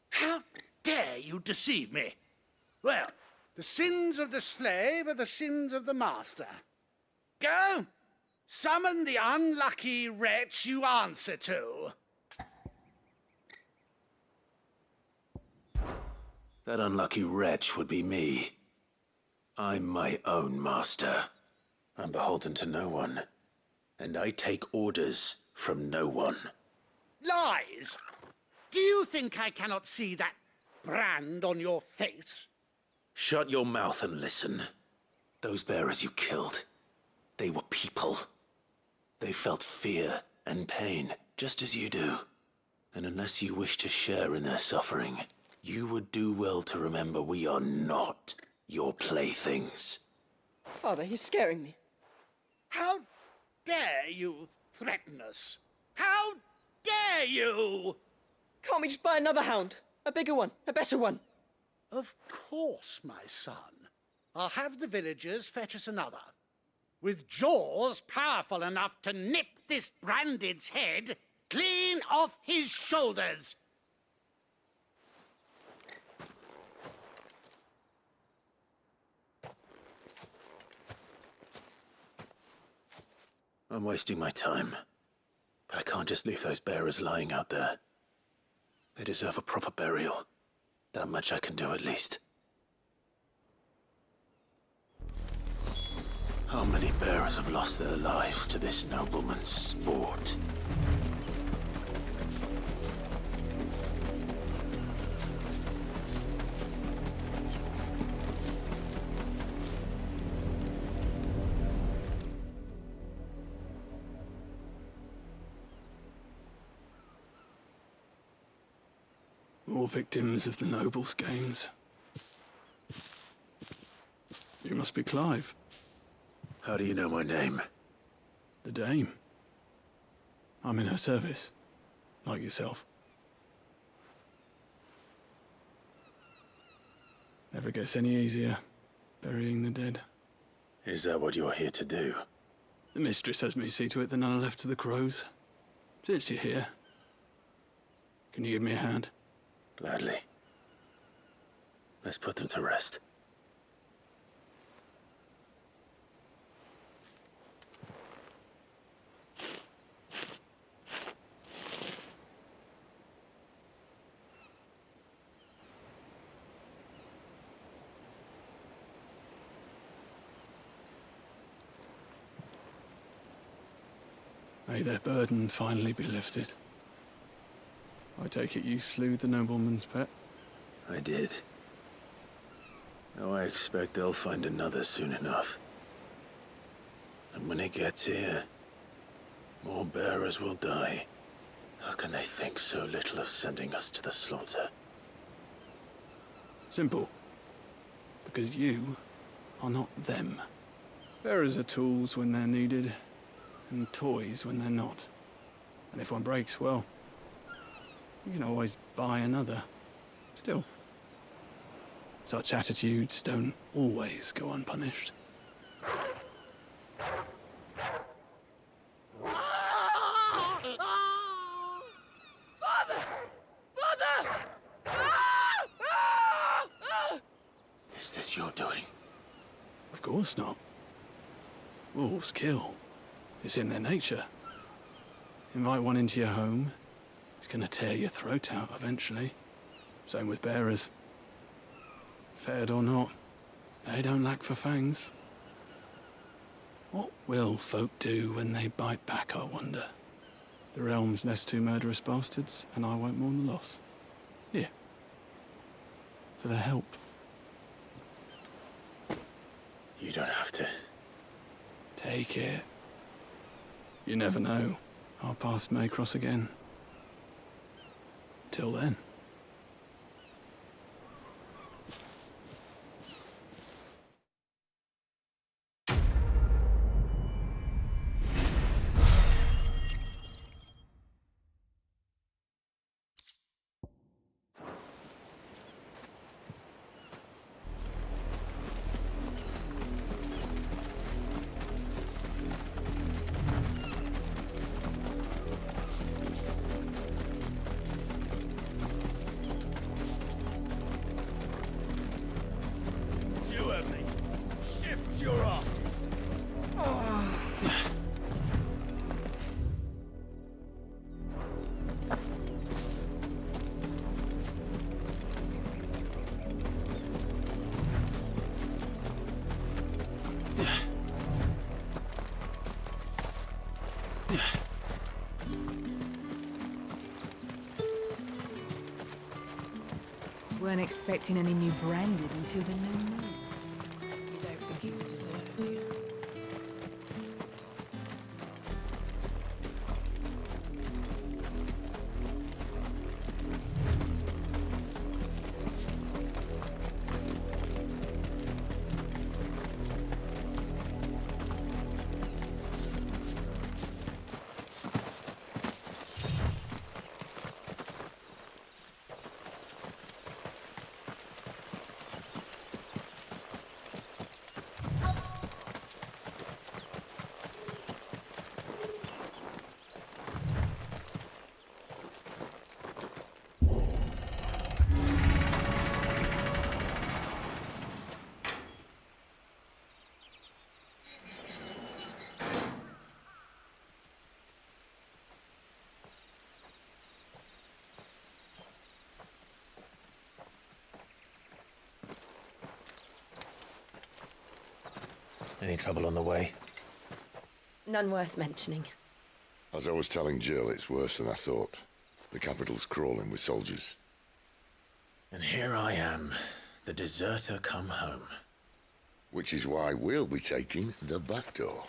How dare you deceive me? Well, the sins of the slave are the sins of the master. Go, summon the unlucky wretch you answer to. That unlucky wretch would be me. I'm my own master. I'm beholden to no one. And I take orders from no one. Lies! Do you think I cannot see that brand on your face? Shut your mouth and listen. Those bearers you killed, they were people. They felt fear and pain, just as you do. And unless you wish to share in their suffering, you would do well to remember we are not your playthings. Father, he's scaring me. How dare you threaten us? How dare you? Can't we just buy another hound? A bigger one, a better one. Of course, my son. I'll have the villagers fetch us another. With jaws powerful enough to nip this branded's head clean off his shoulders. I'm wasting my time. But I can't just leave those bearers lying out there. They deserve a proper burial. That much I can do at least. How many bearers have lost their lives to this nobleman's sport? More victims of the nobles' games. You must be Clive. How do you know my name? The Dame. I'm in her service, like yourself. Never gets any easier, burying the dead. Is that what you're here to do? The mistress has me see to it that none are left to the crows. Since you're here, can you give me a hand? Gladly. Let's put them to rest. May their burden finally be lifted. I take it you slew the nobleman's pet? I did. Now I expect they'll find another soon enough. And when it gets here, more bearers will die. How can they think so little of sending us to the slaughter? Simple. Because you are not them. Bearers are tools when they're needed, and toys when they're not. And if one breaks, well, you can always buy another. Still, such attitudes don't always go unpunished. Is this your doing? Of course not. Wolves kill. It's in their nature. Invite one into your home, it's gonna tear your throat out eventually. Same with bearers. Fed or not, they don't lack for fangs. What will folk do when they bite back, I wonder? The realm's nest two murderous bastards, and I won't mourn the loss. Here. For their help. You don't have to. Take it. You never know. Our paths may cross again. Till then. Weren't expecting any new branded until the new moon. You don't think he's a deserter, do you? Any trouble on the way? None worth mentioning. As I was telling Jill, it's worse than I thought. The capital's crawling with soldiers. And here I am, the deserter come home. Which is why we'll be taking the back door.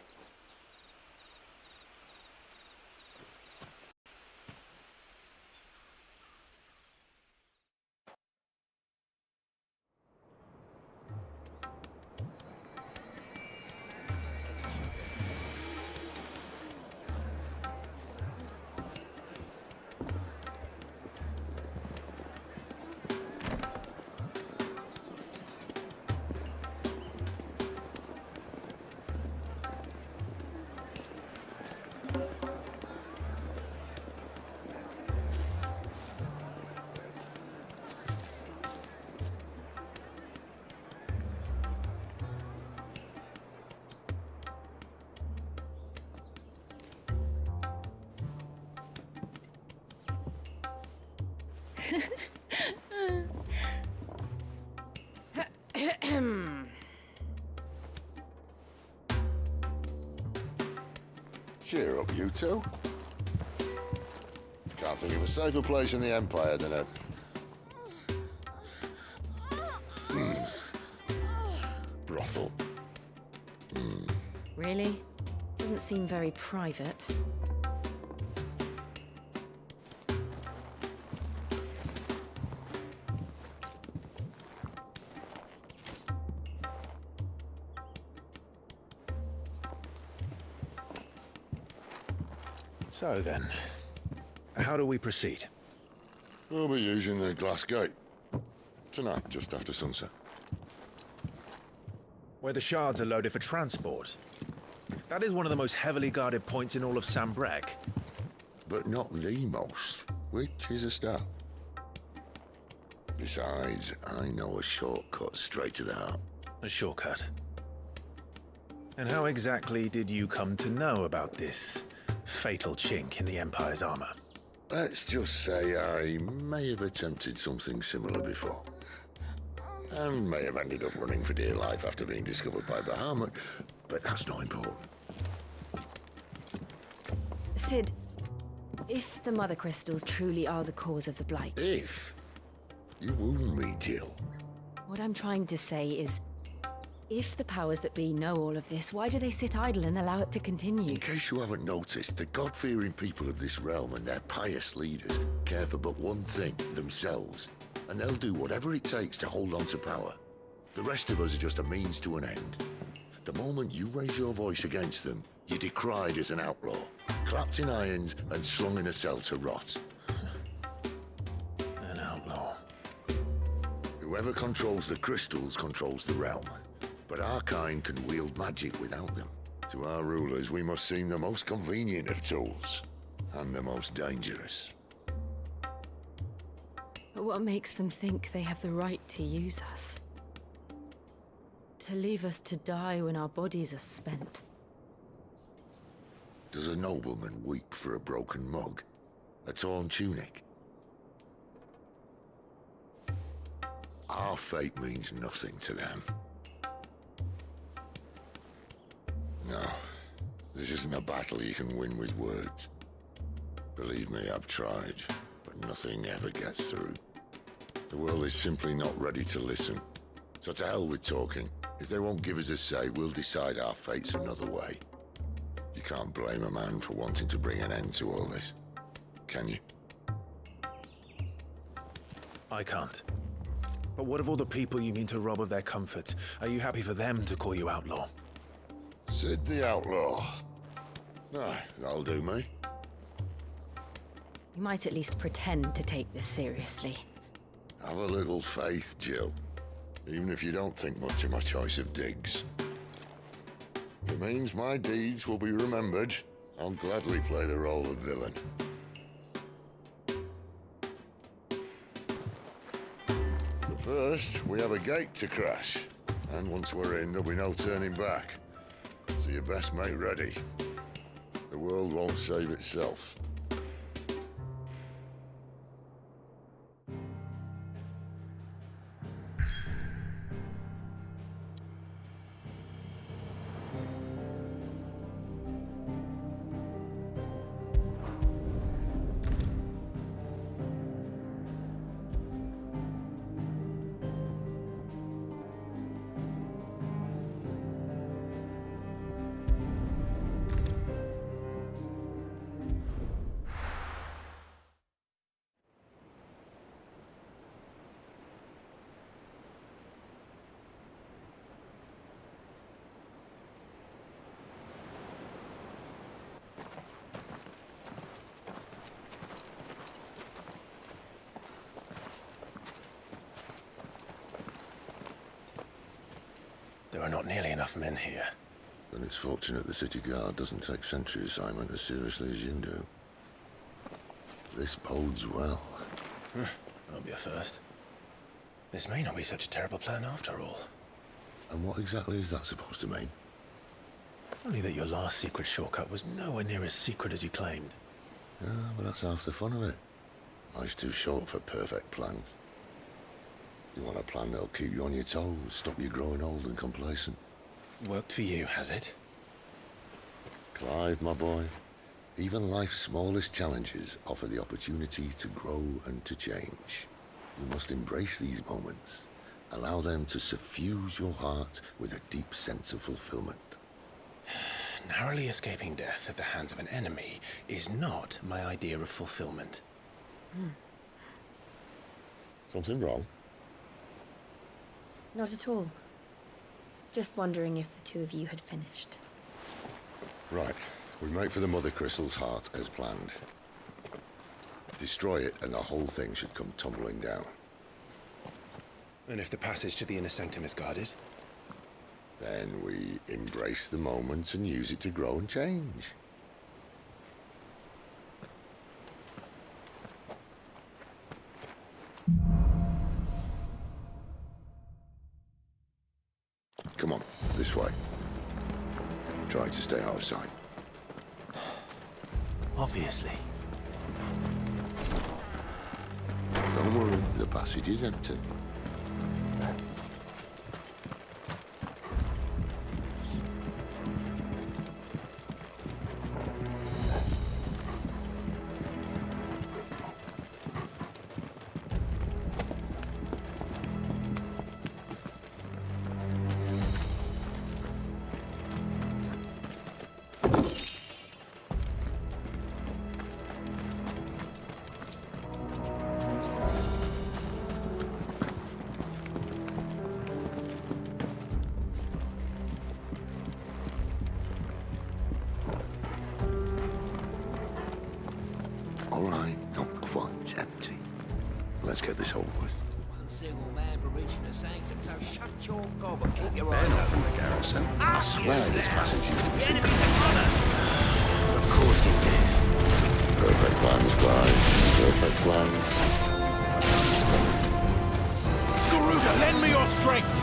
Cheer up, you two. Can't think of a safer place in the Empire than a... brothel. Really? Doesn't seem very private. So then, how do we proceed? We'll be using the glass gate. Tonight, just after sunset. Where the shards are loaded for transport. That is one of the most heavily guarded points in all of Sambrek. But not the most, which is a start. Besides, I know a shortcut straight to the heart. A shortcut? And how exactly did you come to know about this fatal chink in the Empire's armor? Let's just say I may have attempted something similar before. And may have ended up running for dear life after being discovered by Bahamut, but that's not important. Sid, if the Mother Crystals truly are the cause of the Blight... If? You wound me, Jill. What I'm trying to say is, if the powers that be know all of this, why do they sit idle and allow it to continue? In case you haven't noticed, the God-fearing people of this realm and their pious leaders care for but one thing, themselves. And they'll do whatever it takes to hold on to power. The rest of us are just a means to an end. The moment you raise your voice against them, you're decried as an outlaw, clapped in irons and slung in a cell to rot. An outlaw. Whoever controls the crystals controls the realm. But our kind can wield magic without them. To our rulers, we must seem the most convenient of tools, and the most dangerous. But what makes them think they have the right to use us? To leave us to die when our bodies are spent? Does a nobleman weep for a broken mug? A torn tunic? Our fate means nothing to them. No, this isn't a battle you can win with words. Believe me, I've tried, but nothing ever gets through. The world is simply not ready to listen. So to hell with talking. If they won't give us a say, we'll decide our fates another way. You can't blame a man for wanting to bring an end to all this, can you? I can't. But what of all the people you mean to rob of their comforts? Are you happy for them to call you outlaw? Sid the Outlaw. Aye, that'll do me. You might at least pretend to take this seriously. Have a little faith, Jill. Even if you don't think much of my choice of digs. If it means my deeds will be remembered, I'll gladly play the role of villain. But first, we have a gate to crash. And once we're in, there'll be no turning back. So you best make ready. The world won't save itself. There are not nearly enough men here. Then it's fortunate the city guard doesn't take sentry assignment as seriously as you do. This bodes well. That'll be a first. This may not be such a terrible plan after all. And what exactly is that supposed to mean? Only that your last secret shortcut was nowhere near as secret as you claimed. Yeah, but that's half the fun of it. Life's too short for perfect plans. You want a plan that'll keep you on your toes, stop you growing old and complacent. Worked for you, has it? Clive, my boy, even life's smallest challenges offer the opportunity to grow and to change. You must embrace these moments. Allow them to suffuse your heart with a deep sense of fulfillment. Narrowly escaping death at the hands of an enemy is not my idea of fulfillment. Something wrong? Not at all. Just wondering if the two of you had finished. Right. We make for the Mother Crystal's heart as planned. Destroy it and the whole thing should come tumbling down. And if the passage to the inner sanctum is guarded? Then we embrace the moment and use it to grow and change. Come on, this way. Try to stay out of sight. Obviously. Don't worry, the passage is empty. All right, not quite empty. Let's get this over with. One single man for reaching the sanctum, so shut your gob and keep your eyes open. From the garrison. I swear this passage used to be secret. Of course it did. Perfect plans, Clive. Perfect plans. Garuda, lend me your strength!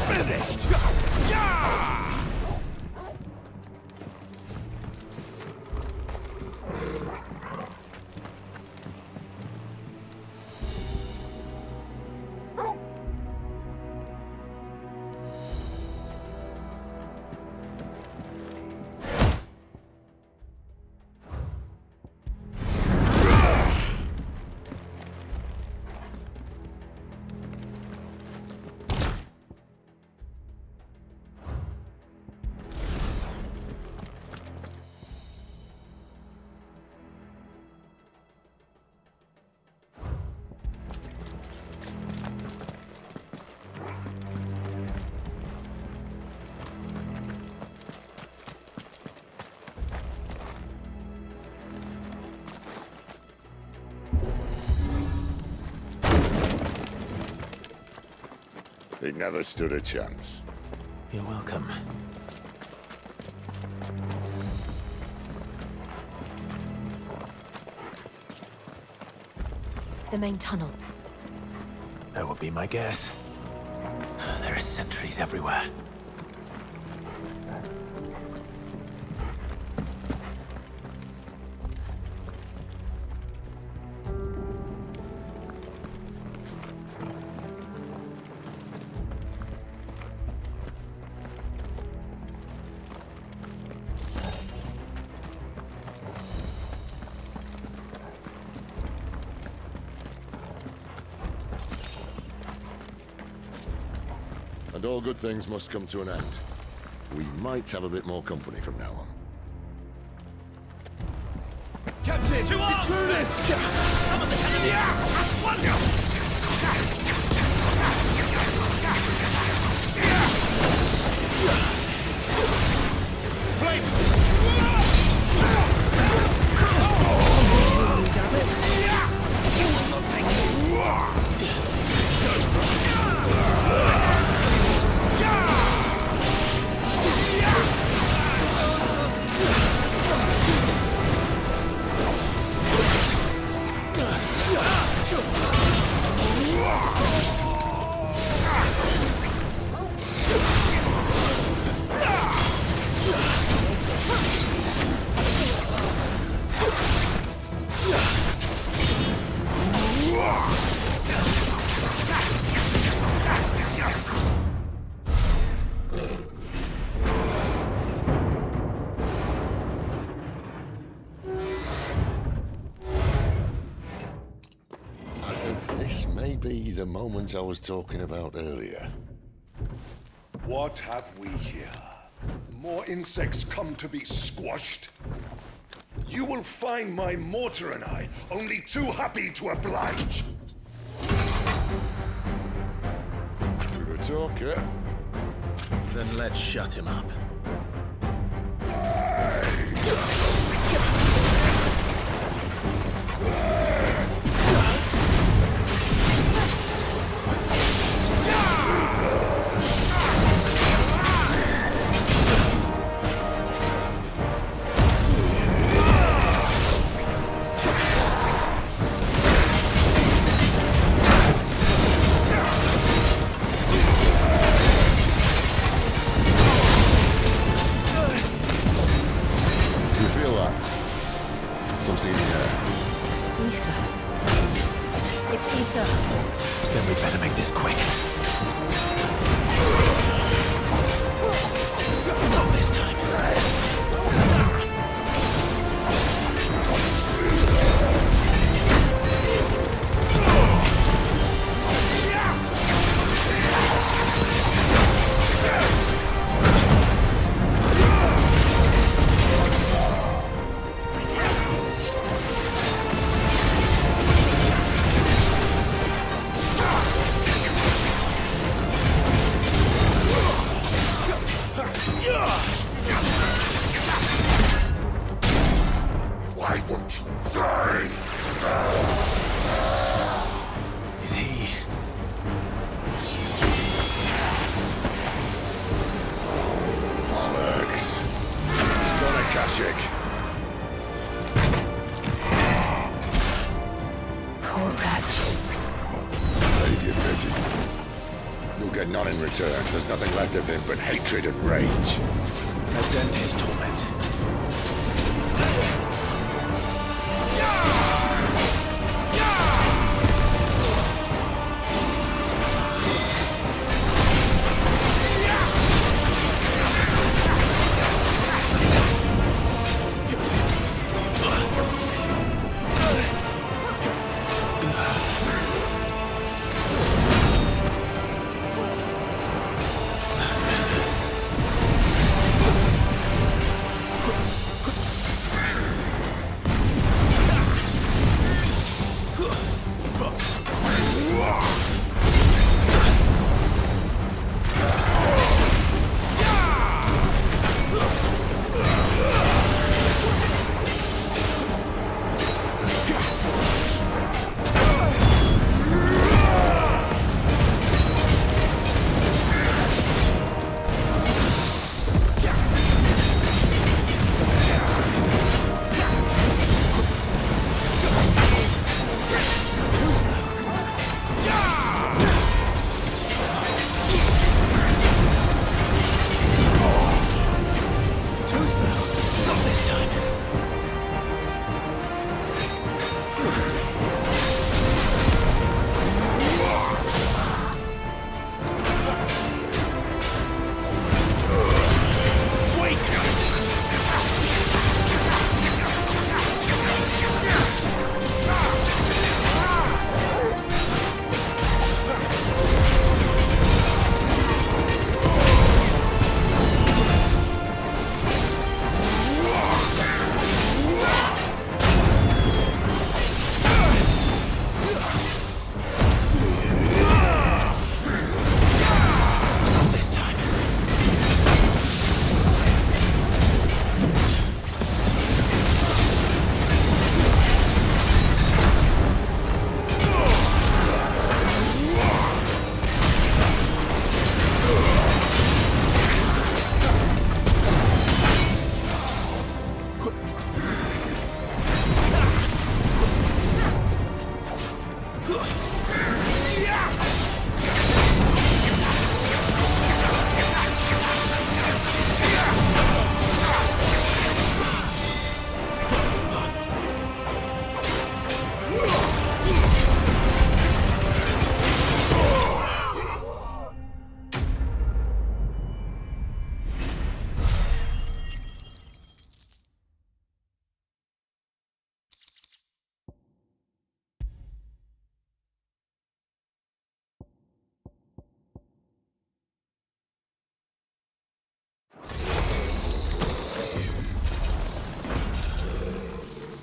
Finished! It never stood a chance. You're welcome. The main tunnel. That would be my guess. There are sentries everywhere. And all good things must come to an end. We might have a bit more company from now on. Captain! To arms! Summon the cannon! Be the moment I was talking about earlier. What have we here? More insects come to be squashed? You will find my mortar and I only too happy to oblige. With a talker. Then let's shut him up. Then we better make this quick. Not this time. Why won't you die? Is he? Bollocks. He's got a Kashyyyk. Poor wretch. Save your pity. You'll get none in return. There's nothing left of him but hatred and rage. Let's end his torment.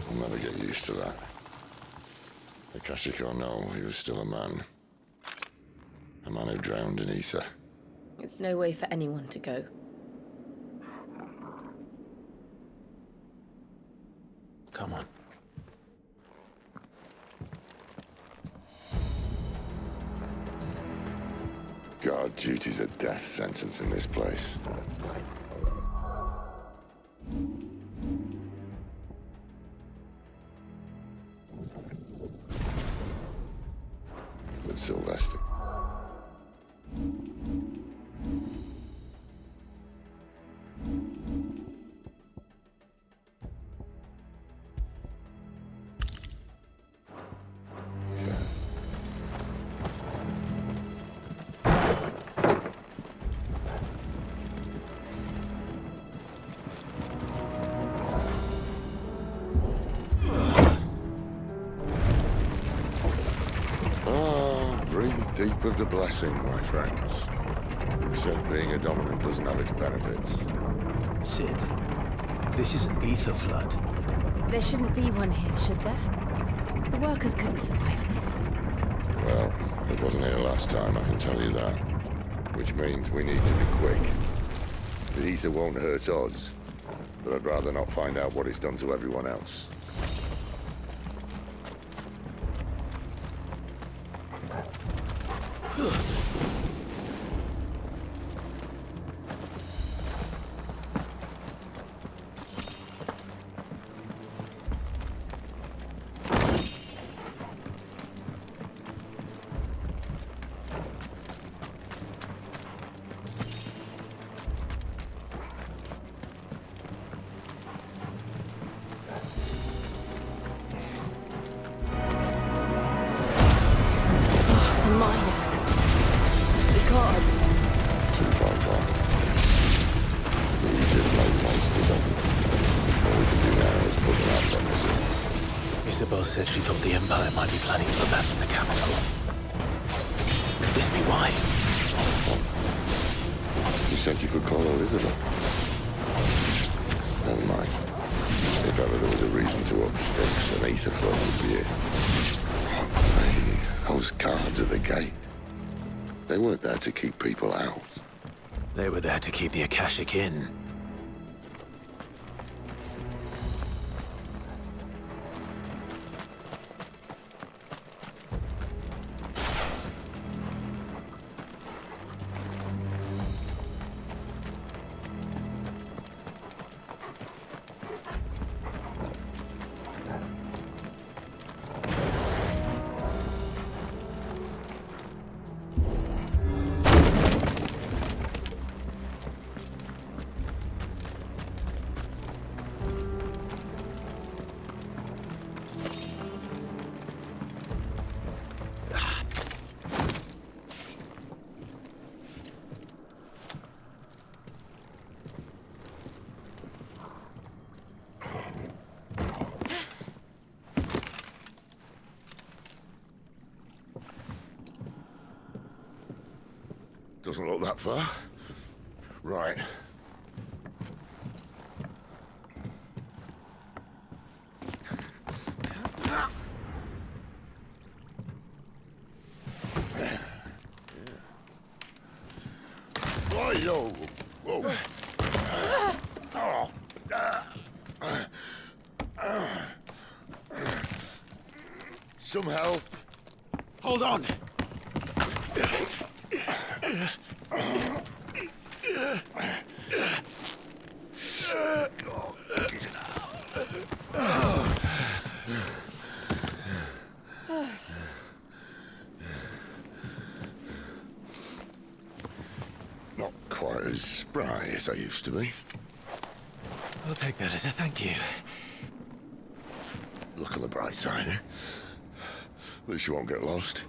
I'll never get used to that. Akashic or no, he was still a man. A man who drowned in ether. It's no way for anyone to go. Come on. Guard duty's a death sentence in this place. With Sylvester. Deep of the blessing, my friends. Who said being a dominant doesn't have its benefits? Sid, this is an ether flood. There shouldn't be one here, should there? The workers couldn't survive this. Well, it wasn't here last time, I can tell you that. Which means we need to be quick. The ether won't hurt odds, but I'd rather not find out what it's done to everyone else. Isabel said she thought the Empire might be planning to abandon the capital. Could this be why? You said you could call her Isabel. Never mind. If ever there was a reason to up sticks, an ether flood would be it. Hey, those guards at the gate. They weren't there to keep people out. They were there to keep the Akashic in. Doesn't look that far. Right. Whoa, whoa. Some help. Hold on. Not quite as spry as I used to be. I'll take that as a thank you. Look on the bright side, eh? At least you won't get lost.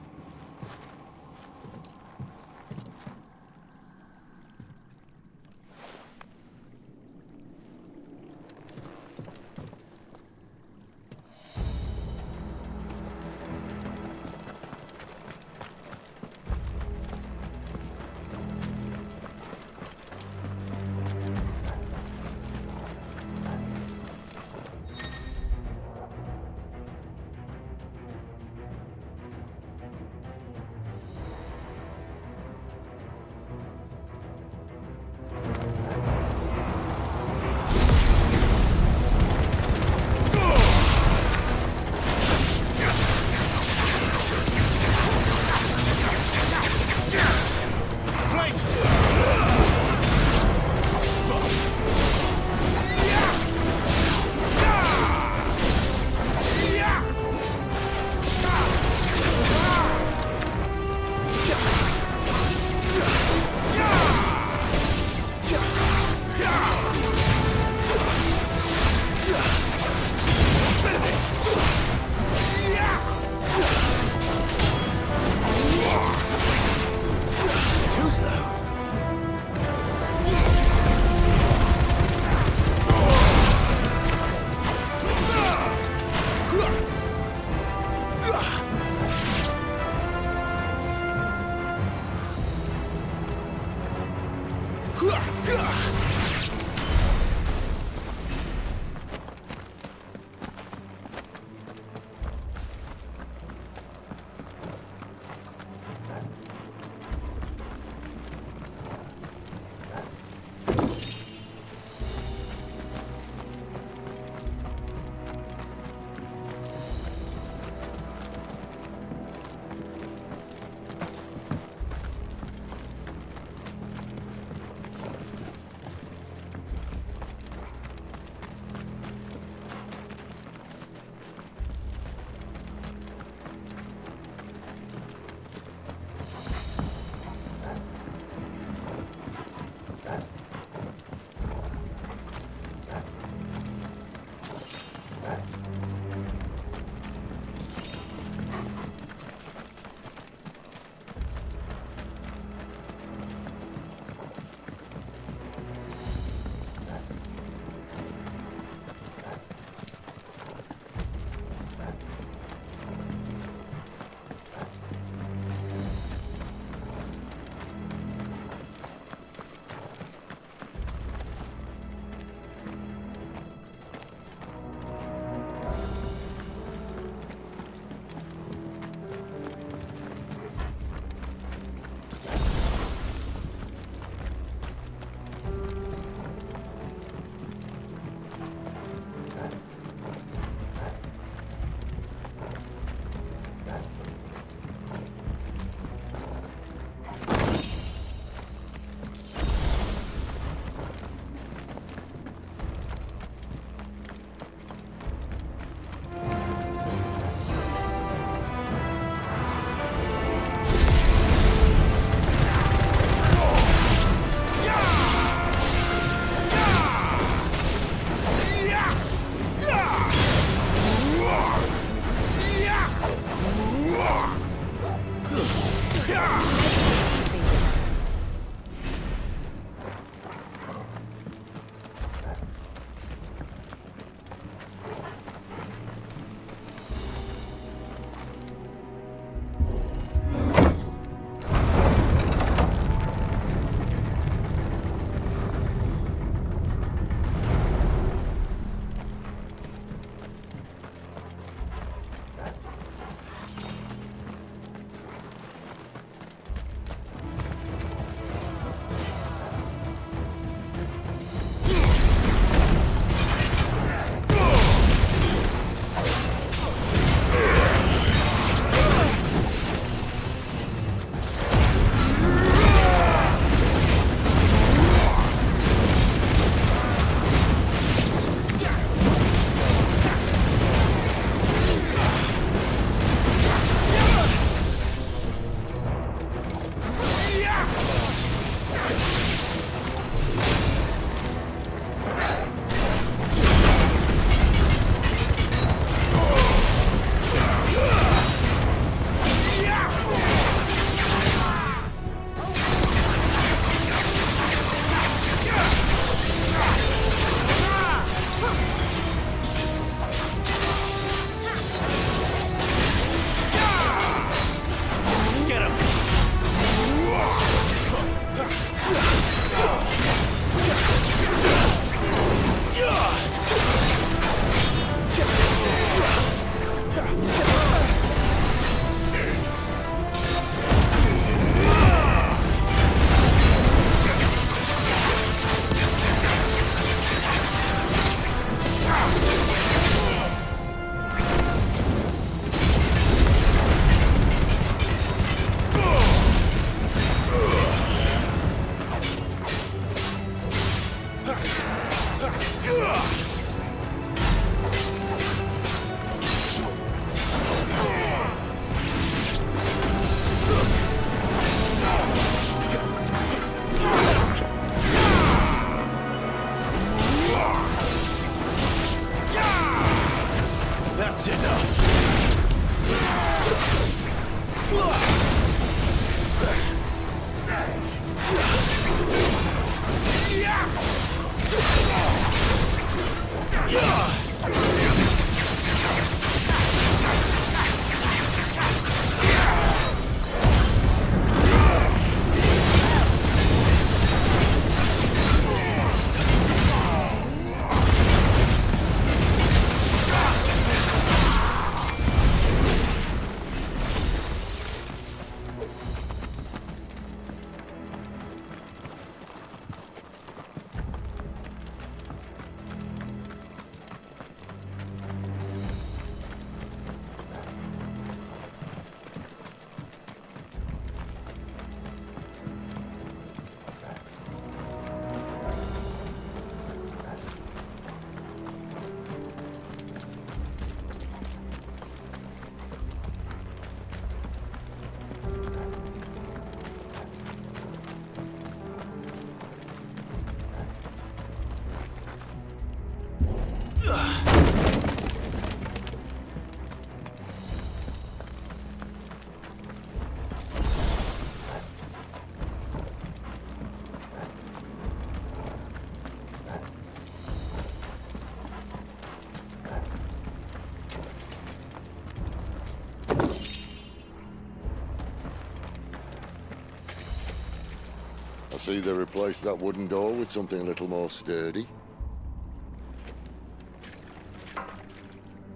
I see they replaced that wooden door with something a little more sturdy.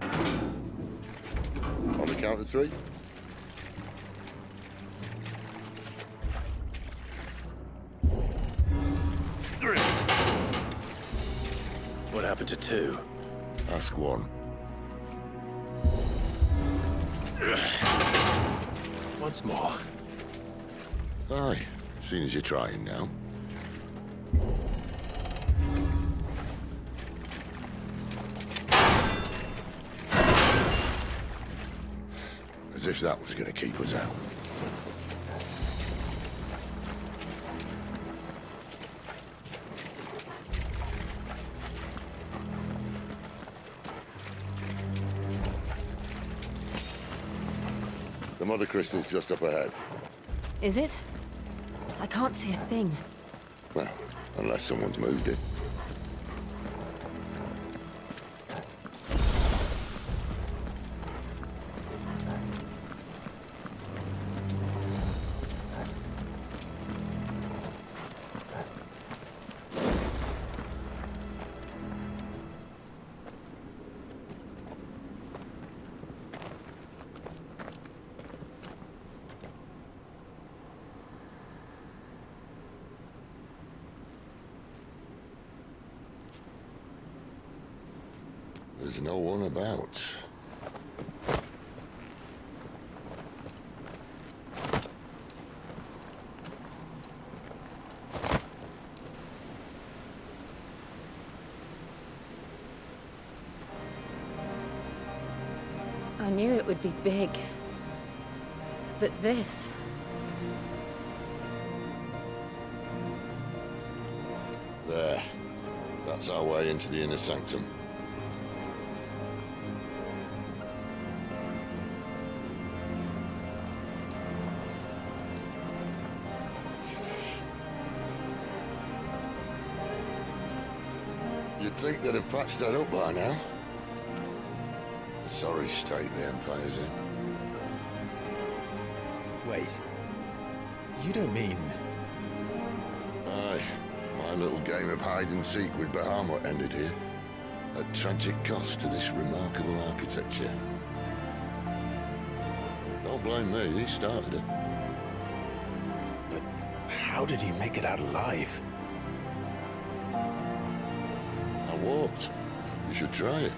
On the count of three. What happened to two? Ask one. Once more. Aye, seeing as you're trying now. As if that was going to keep us out. The mother crystal's just up ahead. Is it? I can't see a thing. Well, unless someone's moved it. There's no one about. I knew it would be big. But this... There. That's our way into the inner sanctum. You'd think they'd have patched that up by now. A sorry state the Empire's in. Wait. You don't mean... Aye. My little game of hide-and-seek with Bahamut ended here. At tragic cost to this remarkable architecture. Don't blame me, he started it. But how did he make it out alive? I walked. You should try it.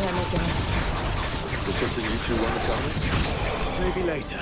them again. Is there something you two want to tell me? Maybe later.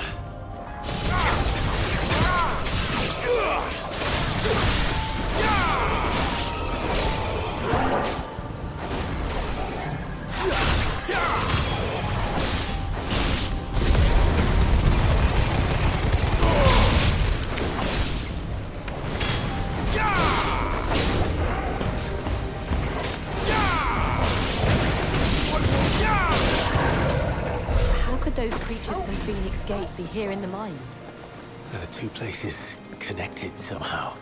How could those creatures from Phoenix Gate be here in the mines? Are the two places connected somehow?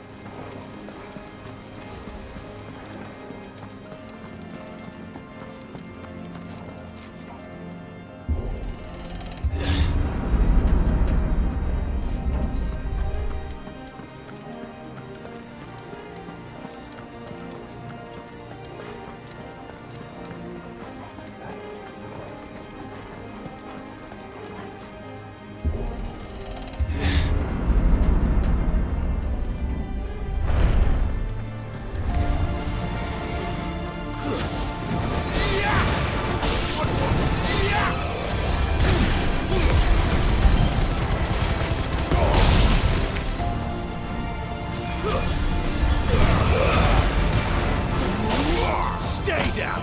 Stay down!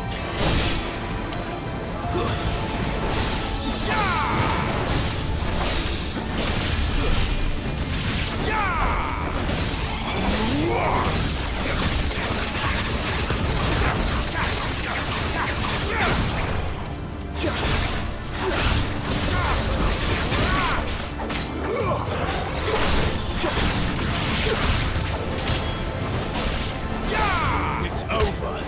It's over.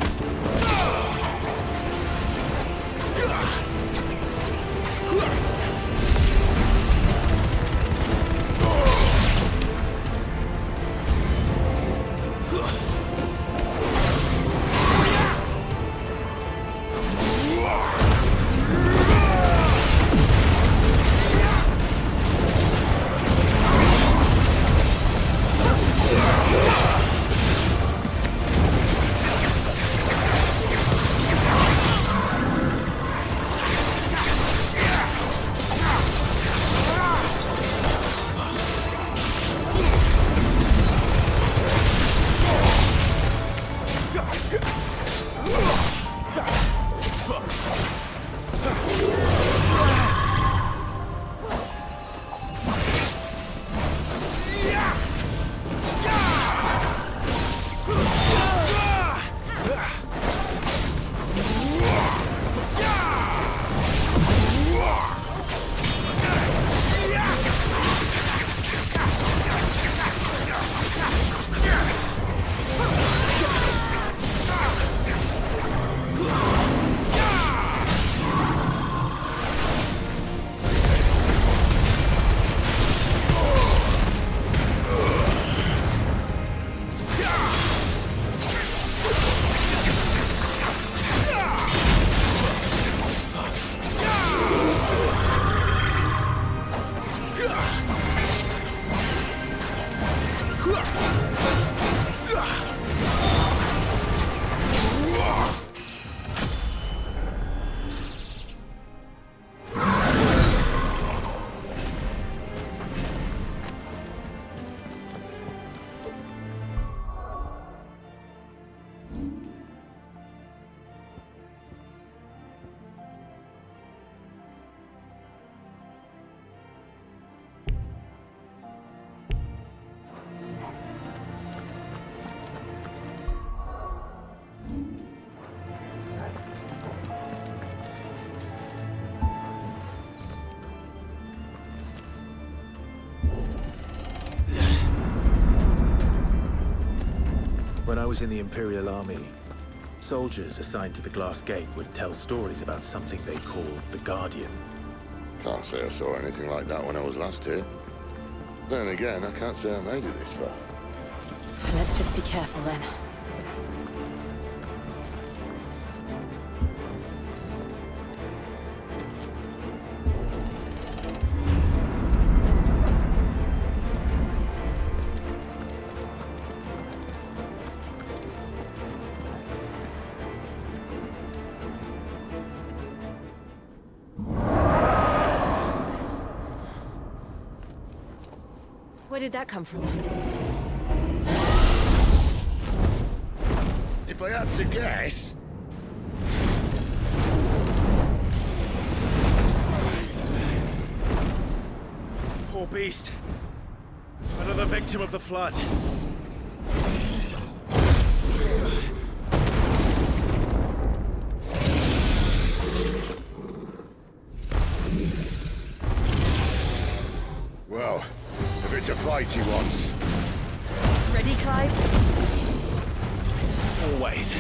When I was in the Imperial Army, soldiers assigned to the Glass Gate would tell stories about something they called the Guardian. Can't say I saw anything like that when I was last here. Then again, I can't say I made it this far. Let's just be careful then. did that come from? If I had to guess... Poor beast. Another victim of the flood. Well, if it's a fight he wants. Ready, Clive? Always.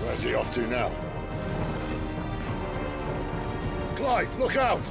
Where's he off to now? Clive, look out!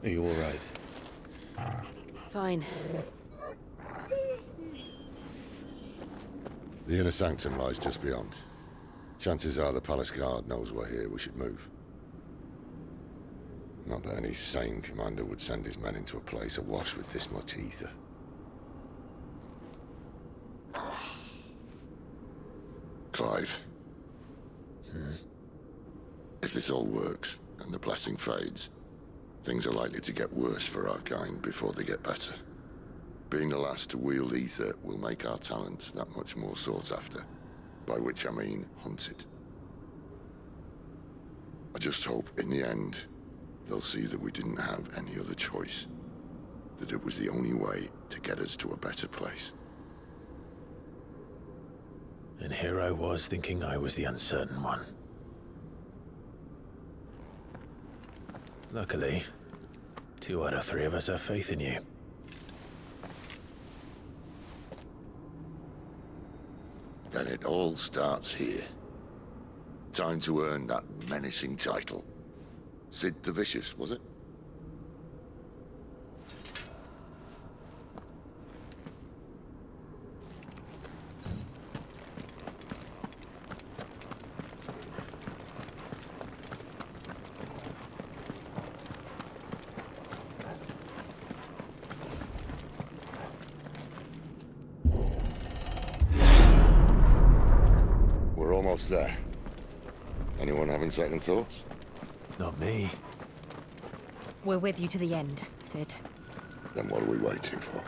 Are you all right? Fine. The inner sanctum lies just beyond. Chances are the palace guard knows we're here. We should move. Not that any sane commander would send his men into a place awash with this much ether. Clive. If this all works, and the blessing fades, things are likely to get worse for our kind before they get better. Being the last to wield ether will make our talents that much more sought after, by which I mean hunted. I just hope, in the end, they'll see that we didn't have any other choice, that it was the only way to get us to a better place. And here I was thinking I was the uncertain one. Luckily, 2 out of 3 of us have faith in you. Then it all starts here. Time to earn that menacing title. Sid the Vicious, was it? We're almost there. Anyone having second thoughts? Not me. We're with you to the end, Sid. Then what are we waiting for?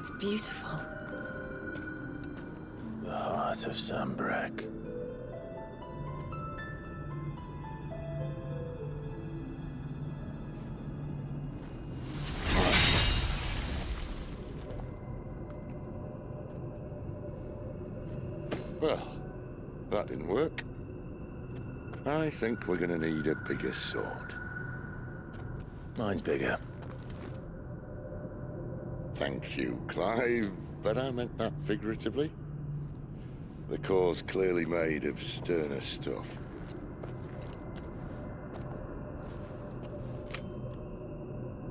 It's beautiful. The heart of Sambrek. Well, that didn't work. I think we're gonna need a bigger sword. Mine's bigger. Thank you, Clive, but I meant that figuratively. The core's clearly made of sterner stuff.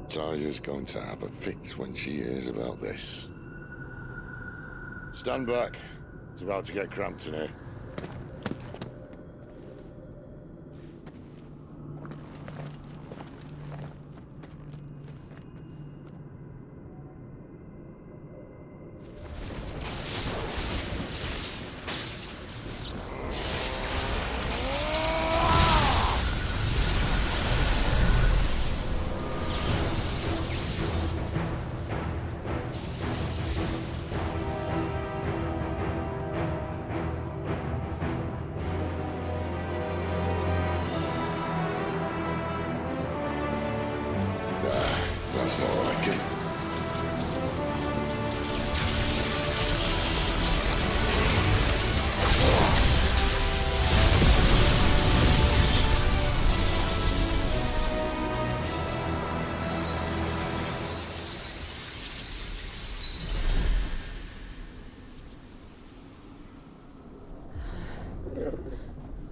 Taya's going to have a fit when she hears about this. Stand back. It's about to get cramped in here.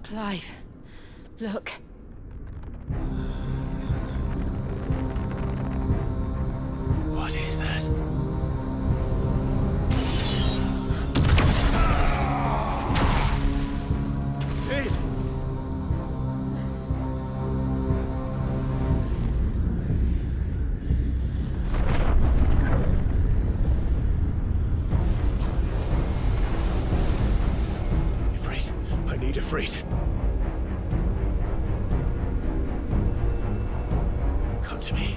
Clive, look. What is that? Sid! Ifrit, I need Ifrit. Come to me.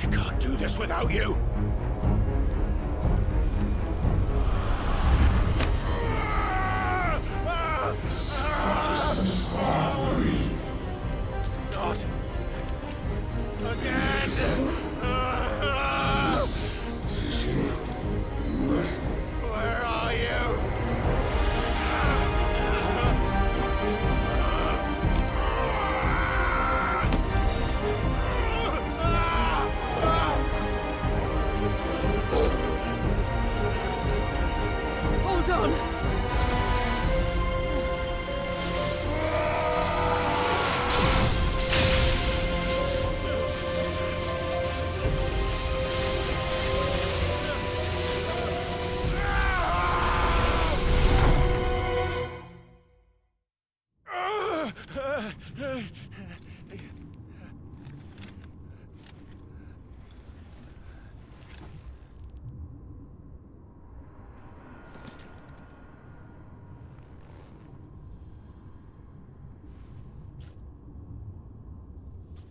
I can't do this without you. Not again. Where are you? Hold on!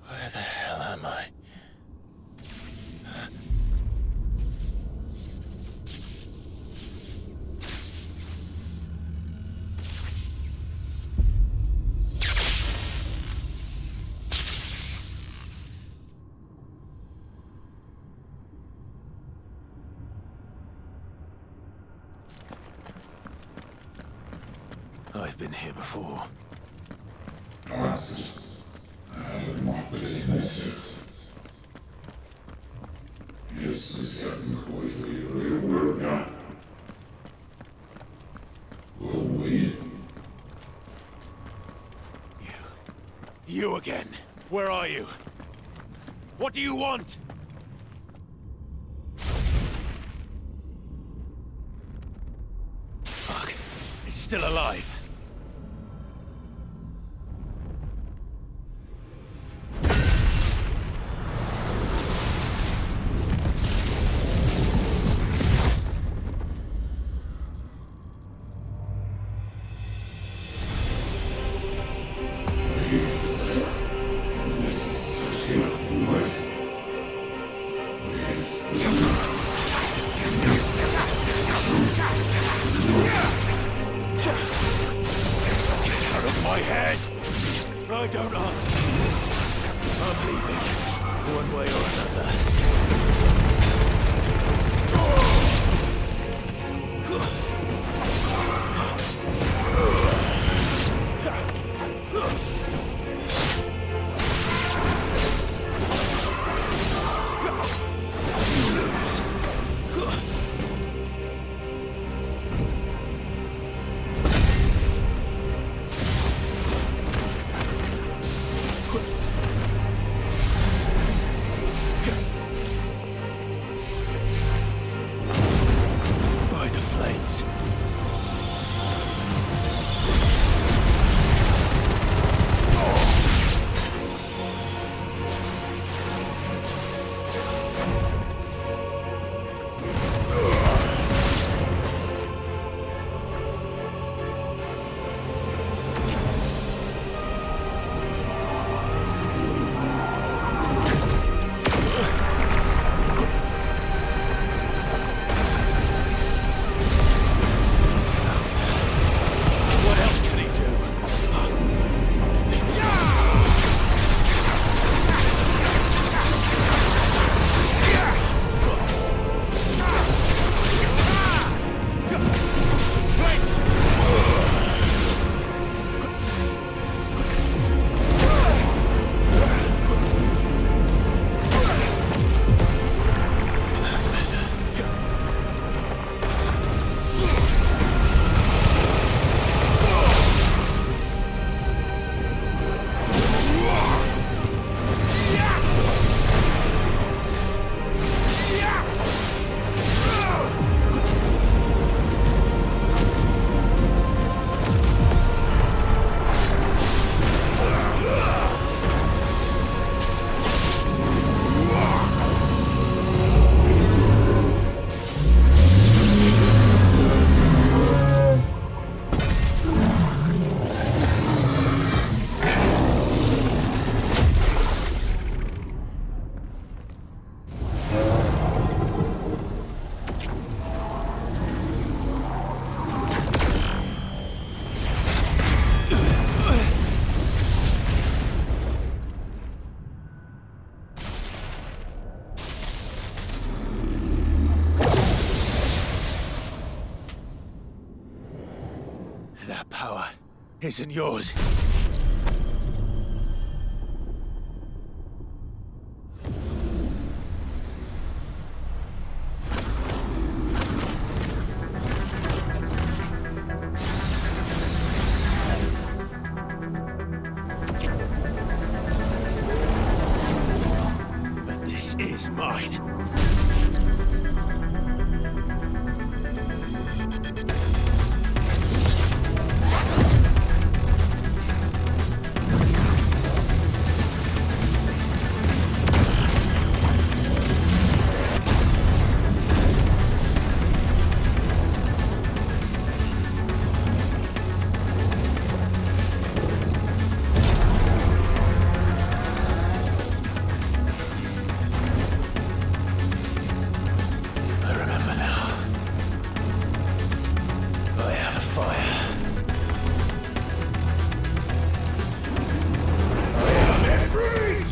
Where the hell am I? I've been here before. You again. Where are you? What do you want? Fuck. It's still alive. I don't answer. I'm leaving, one way or another. isn't yours. But this is mine. I remember now. I am a fire. I am Ifrit!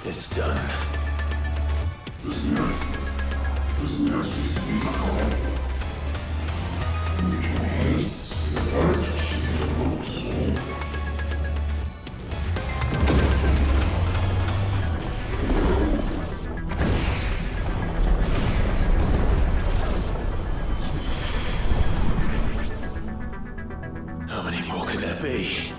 It's done. be?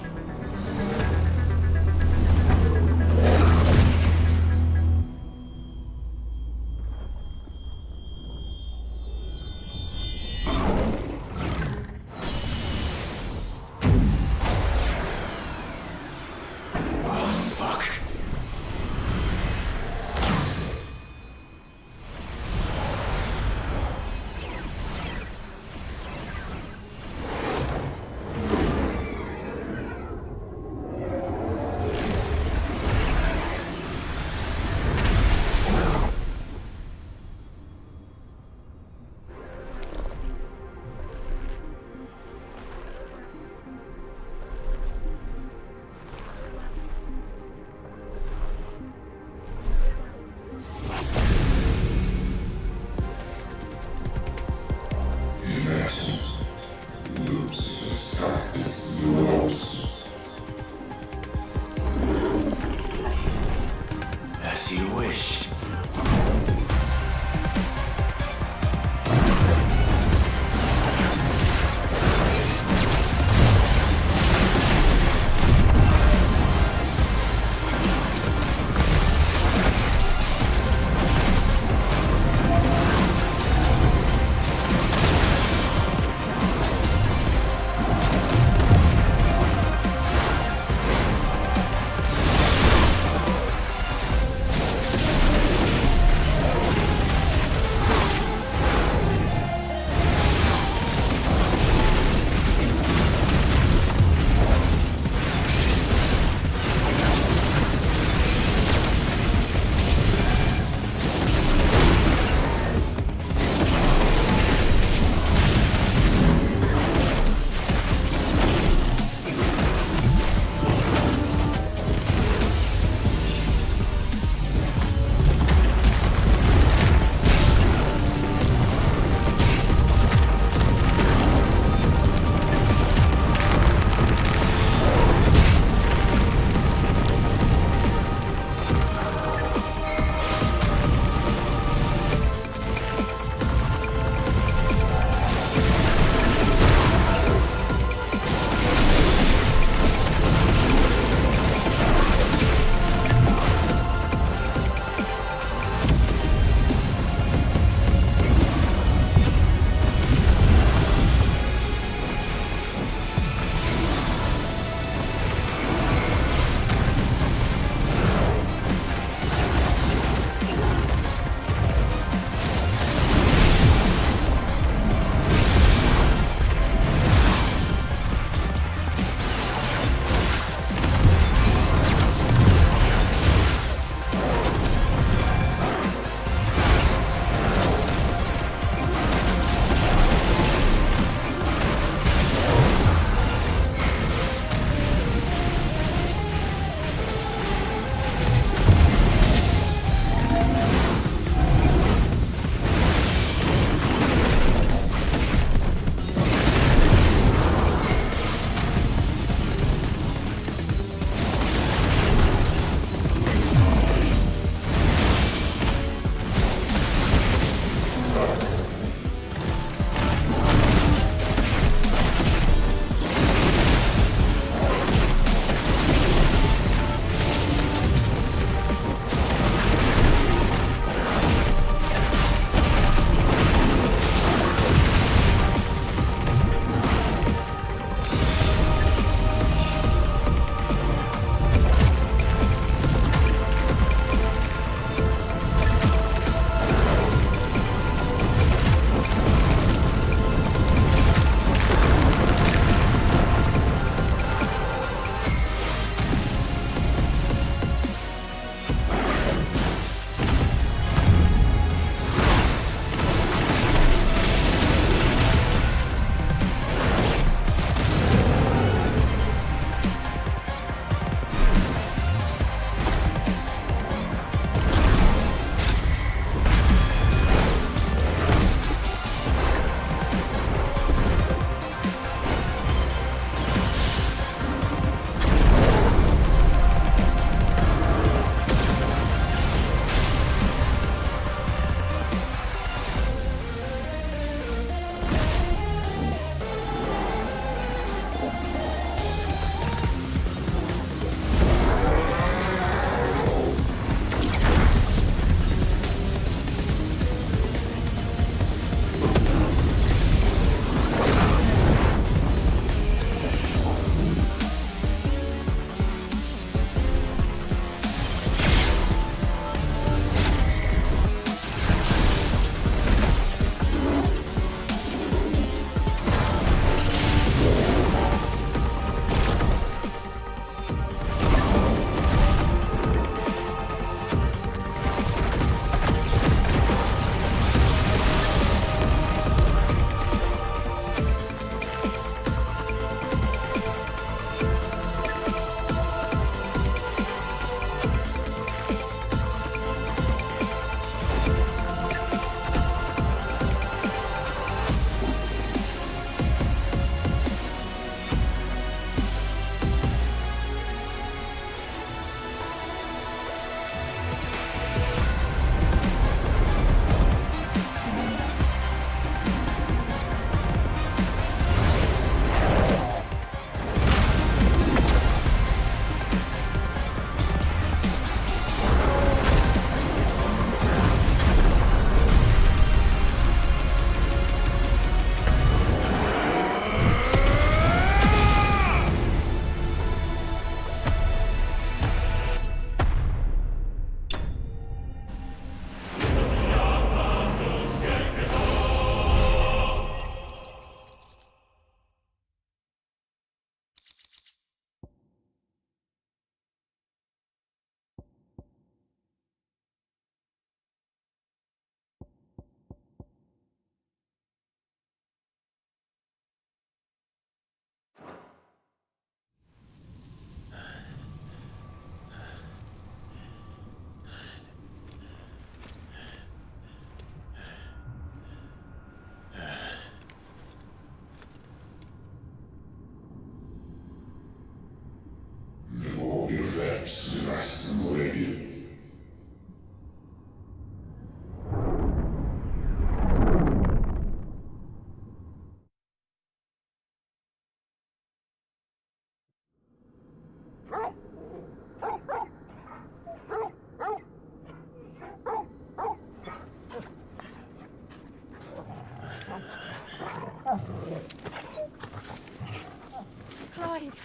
Clive!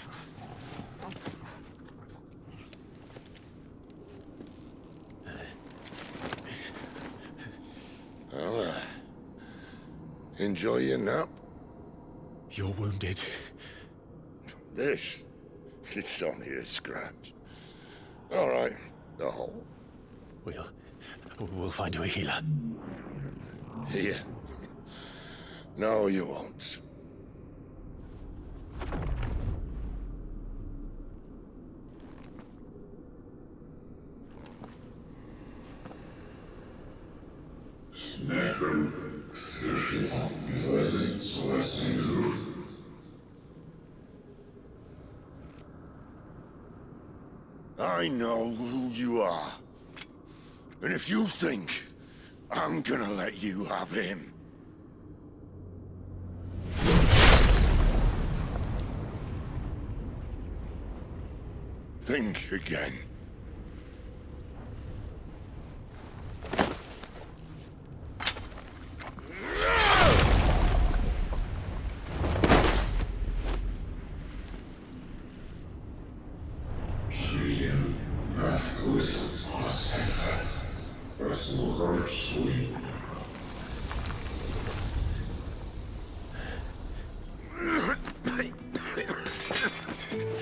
Well, enjoy your nap. You're wounded. This? It's only a scratch. All right, the hole. We'll find you a healer. Here. No, you won't. I know who you are. And if you think I'm gonna let you have him... think again.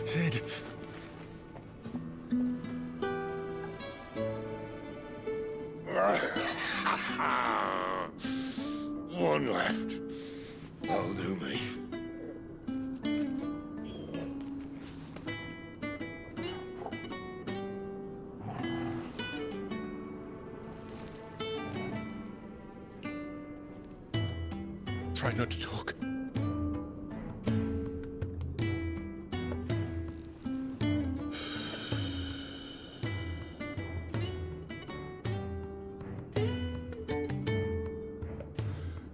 Sid. One left. That'll do me. Try not to talk.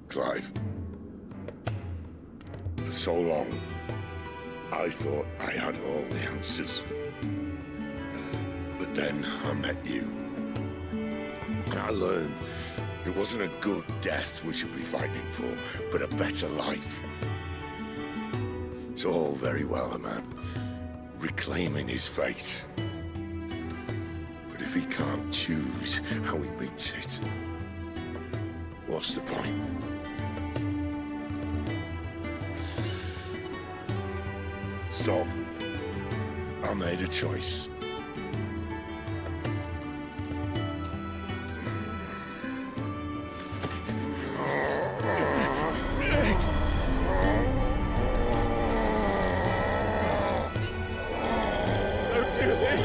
Clive. For so long, I thought I had all the answers. But then I met you. And I learned it wasn't a good death we should be fighting for, but a better life. It's all very well, a man reclaiming his fate. But if he can't choose how he meets it, what's the point? So, I made a choice. Don't do this!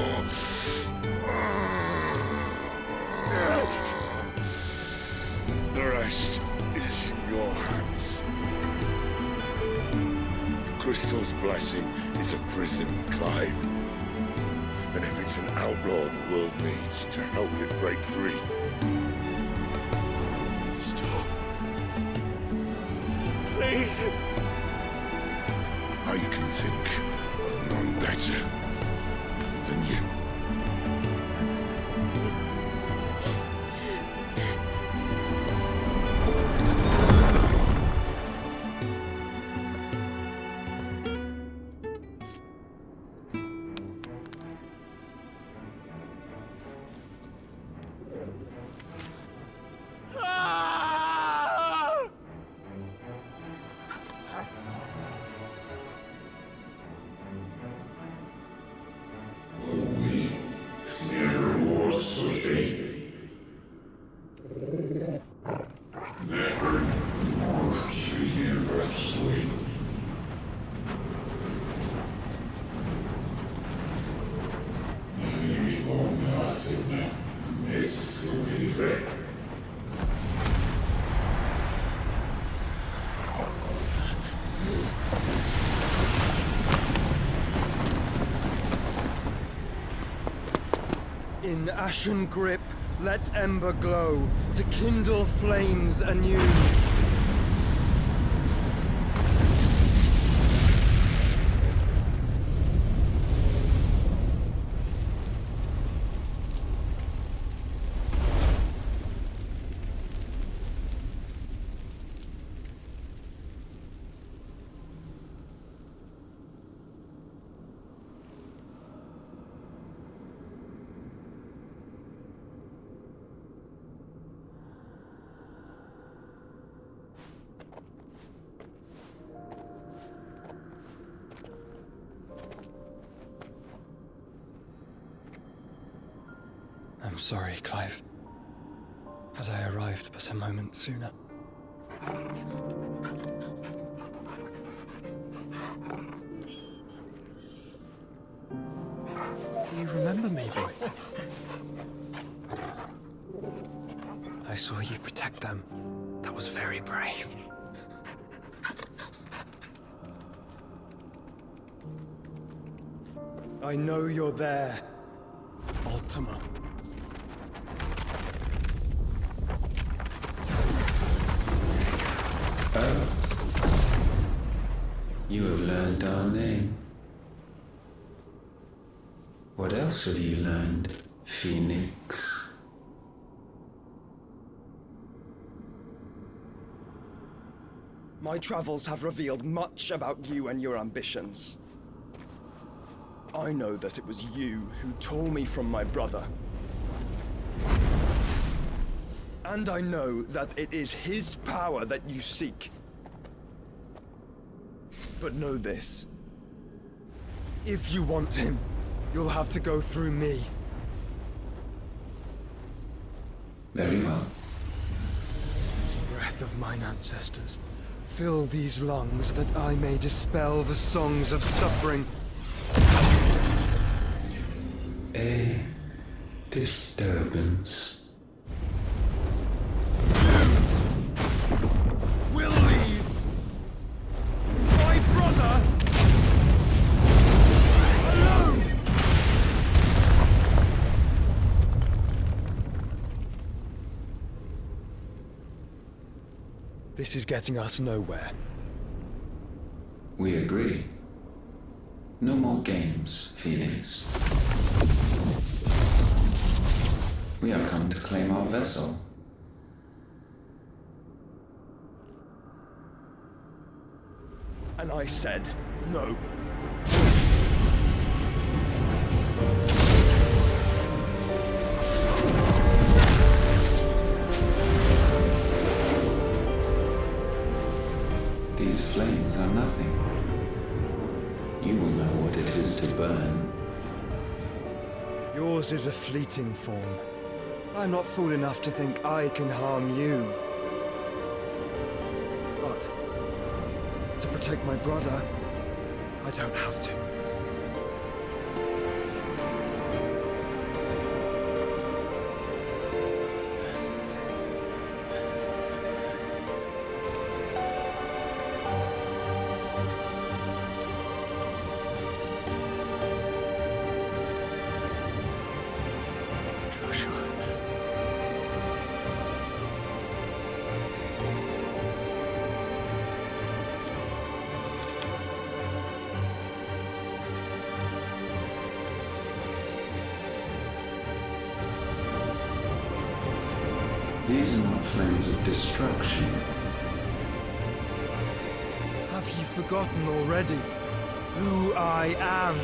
The rest is in your hands. The Crystal's blessing is a prison, Clive. And if it's an outlaw the world needs to help it break free... Stop. Please. I can think of none better than you. In ashen grip, let ember glow, to kindle flames anew. I'm sorry, Clive. Had I arrived but a moment sooner. Do you remember me, boy? I saw you protect them. That was very brave. I know you're there, Ultima. Oh. You have learned our name. What else have you learned, Phoenix? My travels have revealed much about you and your ambitions. I know that it was you who tore me from my brother. And I know that it is his power that you seek. But know this. If you want him, you'll have to go through me. Very well. Breath of mine ancestors, fill these lungs that I may dispel the songs of suffering. A disturbance. We'll leave! My brother! Alone! This is getting us nowhere. We agree. No more games, Phoenix. We have come to claim our vessel. And I said no. These flames are nothing. You will know what it is to burn. Yours is a fleeting form. I'm not fool enough to think I can harm you. But to protect my brother, I don't have to. These are not flames of destruction. Have you forgotten already who I am?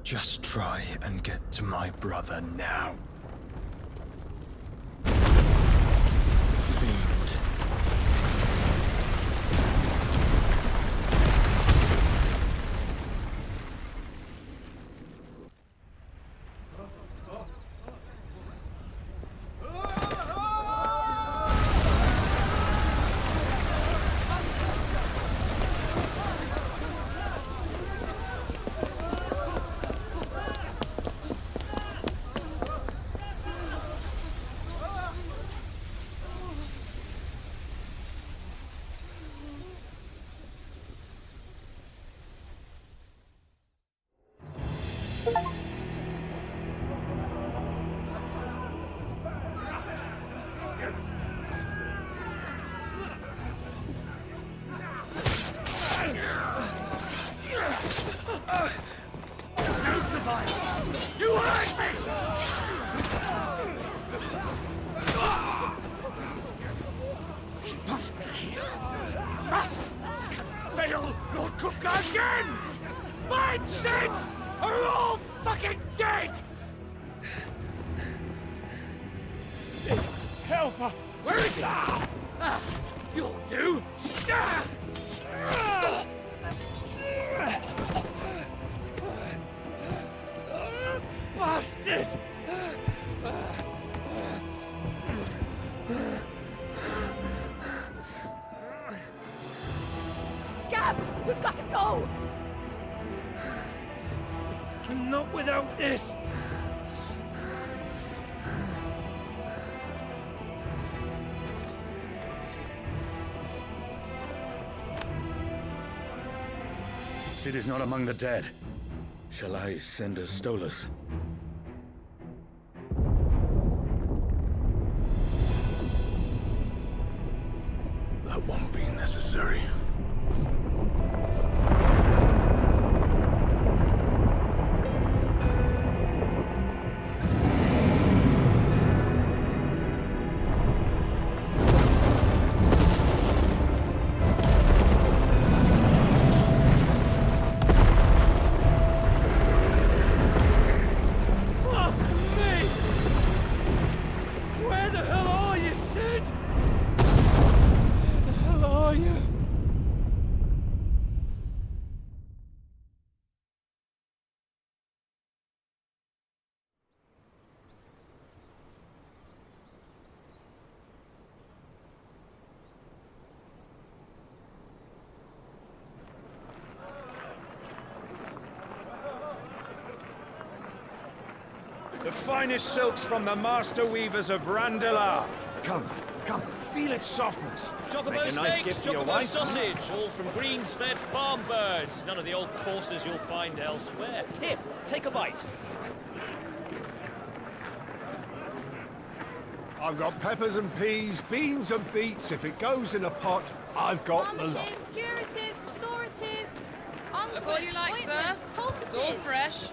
Just try and get to my brother now. Fiend. trust! Fail nor cook again! Find Sid! Are all fucking dead! Sid, help us! Where is he? You'll do! Bastard! Gab, we've got to go! Not without this! Sid is not among the dead. Shall I send a Stolas? That won't be necessary. Fuck me! Where the hell are you, Sid? Where the hell are you? The finest silks from the master weavers of Randalar. Come, feel its softness. Chocobo Make a nice steaks, gift for your chocobo wife. sausage, all from greens-fed farm birds. None of the old courses you'll find elsewhere. Here, take a bite. I've got peppers and peas, beans and beets. If it goes in a pot, I've got the lot. Curatives, restoratives, Look all you like, sir. It's all fresh.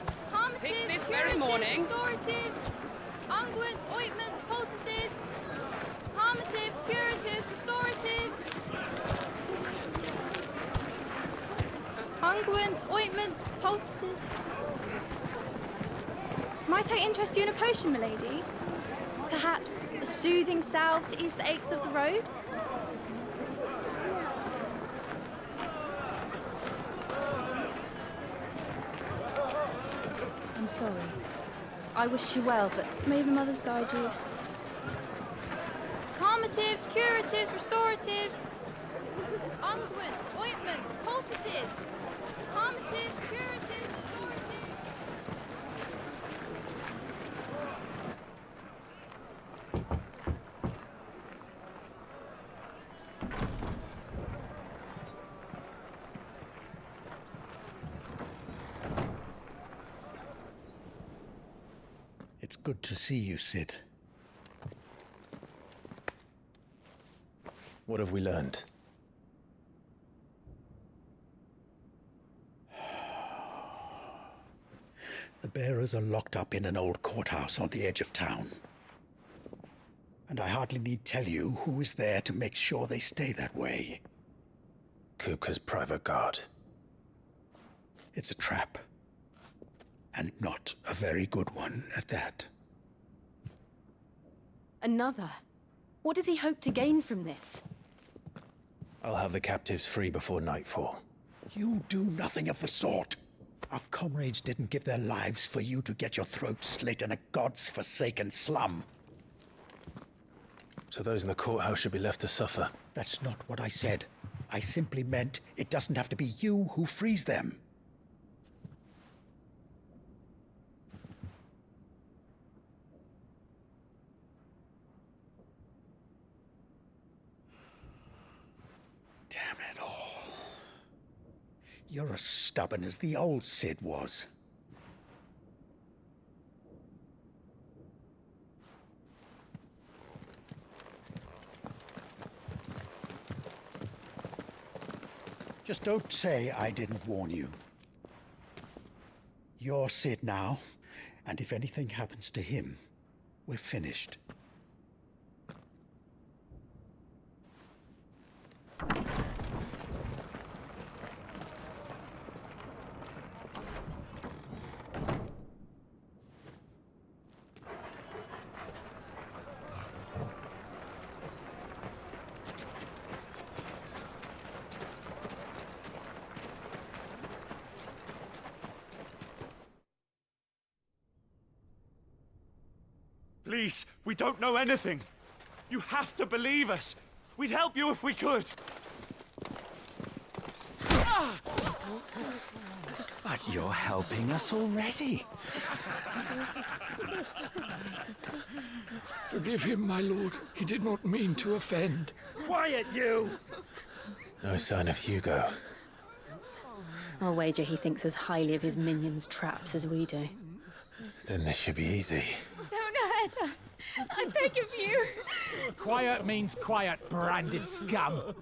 Picked this very morning. Restoratives, unguents, ointments, poultices, palmatives, curatives, restoratives, unguents, ointments, poultices. Might I interest you in a potion, milady? Perhaps a soothing salve to ease the aches of the road? I'm sorry. I wish you well, but may the mothers guide you. Calmatives, curatives, restoratives, unguents, ointments, poultices, calmatives, curatives, restoratives. It's good to see you, Sid. What have we learned? The bearers are locked up in an old courthouse on the edge of town. And I hardly need tell you who is there to make sure they stay that way. Kupka's private guard. It's a trap. And not a very good one at that. Another? What does he hope to gain from this? I'll have the captives free before nightfall. You do nothing of the sort. Our comrades didn't give their lives for you to get your throat slit in a god's forsaken slum. So those in the courthouse should be left to suffer. That's not what I said. I simply meant it doesn't have to be you who frees them. Damn it all. You're as stubborn as the old Sid was. Just don't say I didn't warn you. You're Sid now, and if anything happens to him, we're finished. Please, we don't know anything. You have to believe us. We'd help you if we could. But you're helping us already. Forgive him, my lord. He did not mean to offend. Quiet, you! No sign of Hugo. I'll wager he thinks as highly of his minions' traps as we do. Then this should be easy. Don't hurt us. I beg of you. Quiet means quiet, branded scum.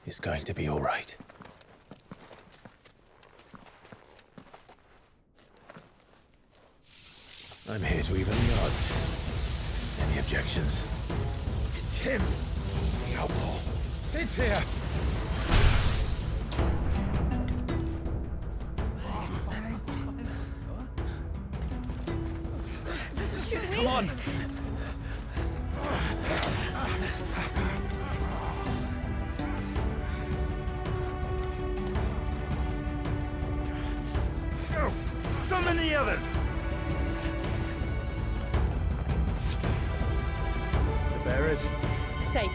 It's going to be all right. I'm here to even the odds. Any objections? It's him, the outlaw. Sit here. Should we? Come on. Go! Summon the others! The bearers? Safe.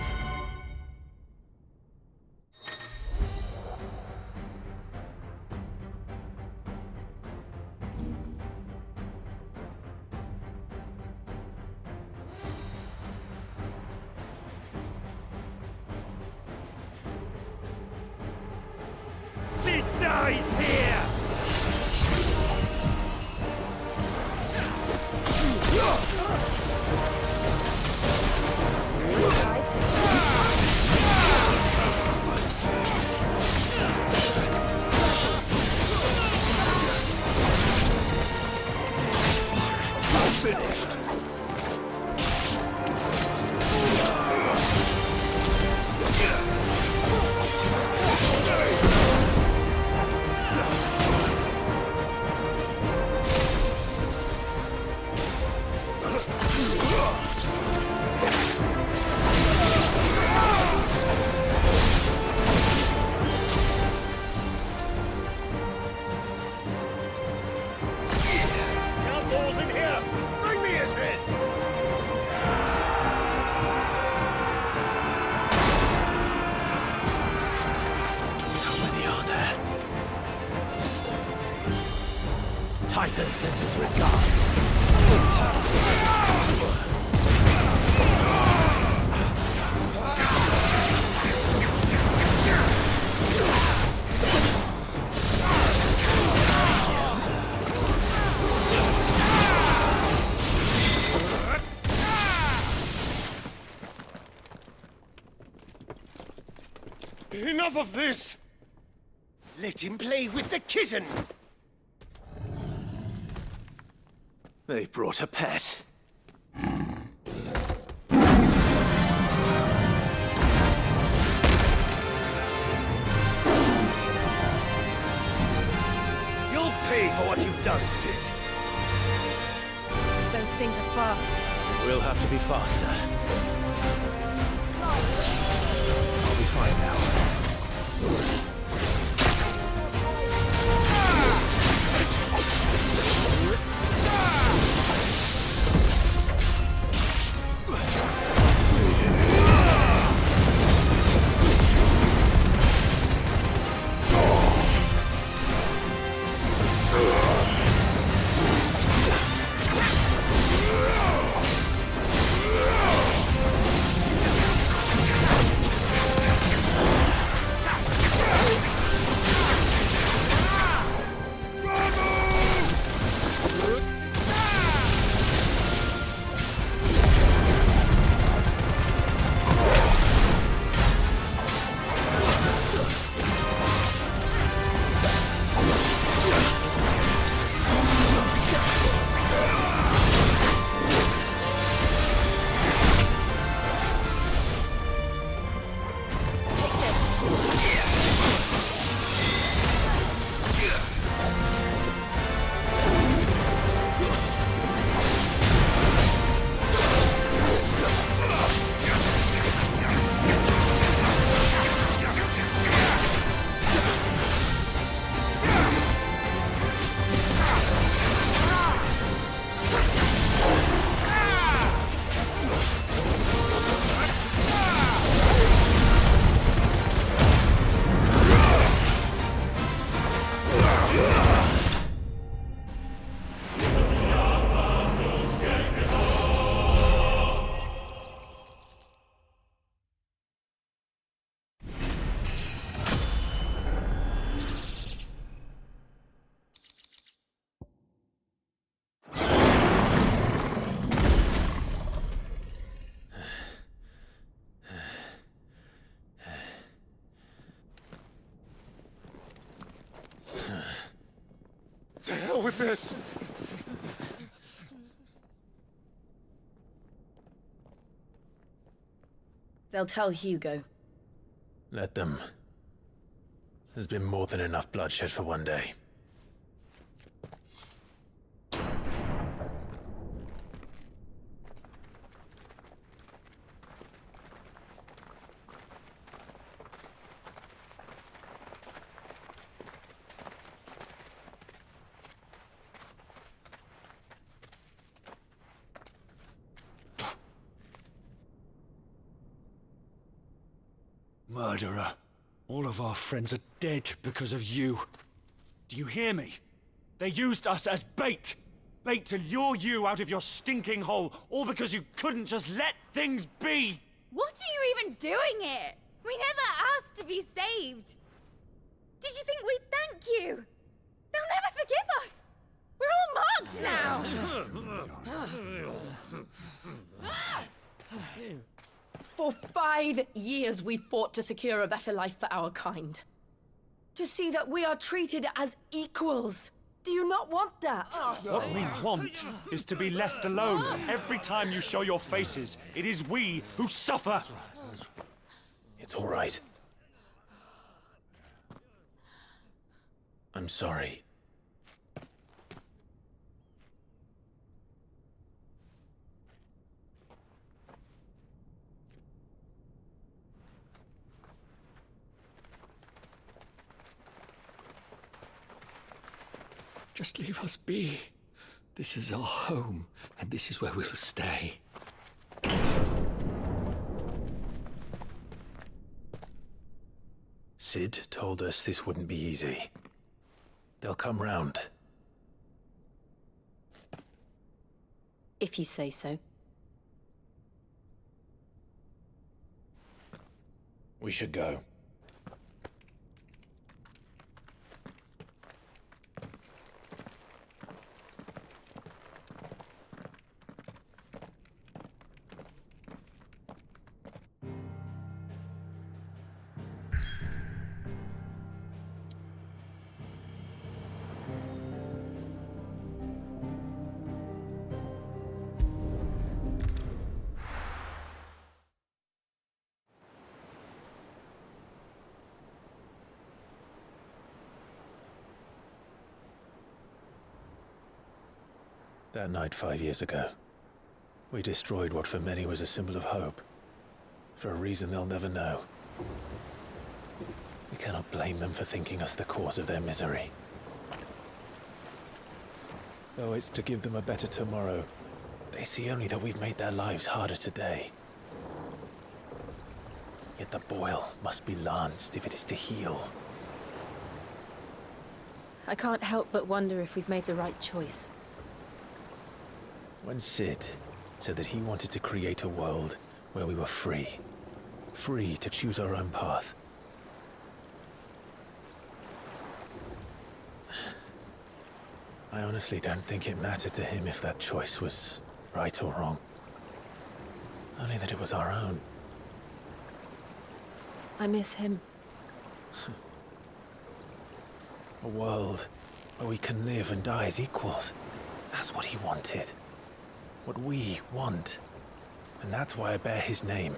She dies here! Finished. Outlaws in here! Bring me his head! How many are there? Titan sends his regards. Enough of this! Let him play with the kitten! They brought a pet. You'll pay for what you've done, Sid. Those things are fast. We'll have to be faster. I'll be fine now. with this? They'll tell Hugo. Let them. There's been more than enough bloodshed for one day. Murderer. All of our friends are dead because of you. Do you hear me? They used us as bait. Bait to lure you out of your stinking hole, all because you couldn't just let things be. What are you even doing here? We never asked to be saved. Did you think we'd thank you? They'll never forgive us. We're all marked now. For 5 years we fought to secure a better life for our kind. To see that we are treated as equals. Do you not want that? What we want is to be left alone. Every time you show your faces, it is we who suffer. It's all right. I'm sorry. Just leave us be. This is our home, and this is where we'll stay. Sid told us this wouldn't be easy. They'll come round. If you say so. We should go. That night 5 years ago, we destroyed what for many was a symbol of hope. For a reason they'll never know. We cannot blame them for thinking us the cause of their misery. Though it's to give them a better tomorrow, they see only that we've made their lives harder today. Yet the boil must be lanced if it is to heal. I can't help but wonder if we've made the right choice. When Sid said that he wanted to create a world where we were free. Free to choose our own path. I honestly don't think it mattered to him if that choice was right or wrong. Only that it was our own. I miss him. A world where we can live and die as equals. That's what he wanted. What we want. And that's why I bear his name.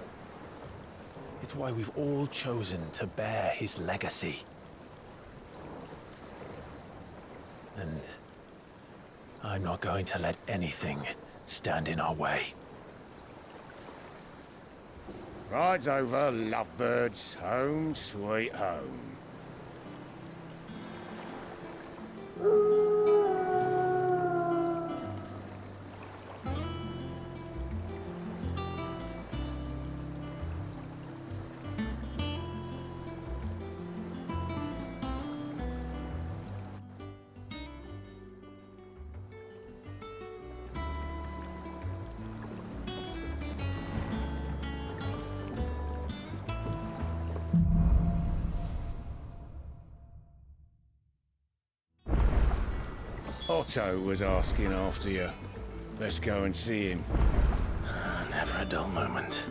It's why we've all chosen to bear his legacy. And I'm not going to let anything stand in our way. Ride's over, lovebirds. Home sweet home. Otto was asking after you. Let's go and see him. Never a dull moment.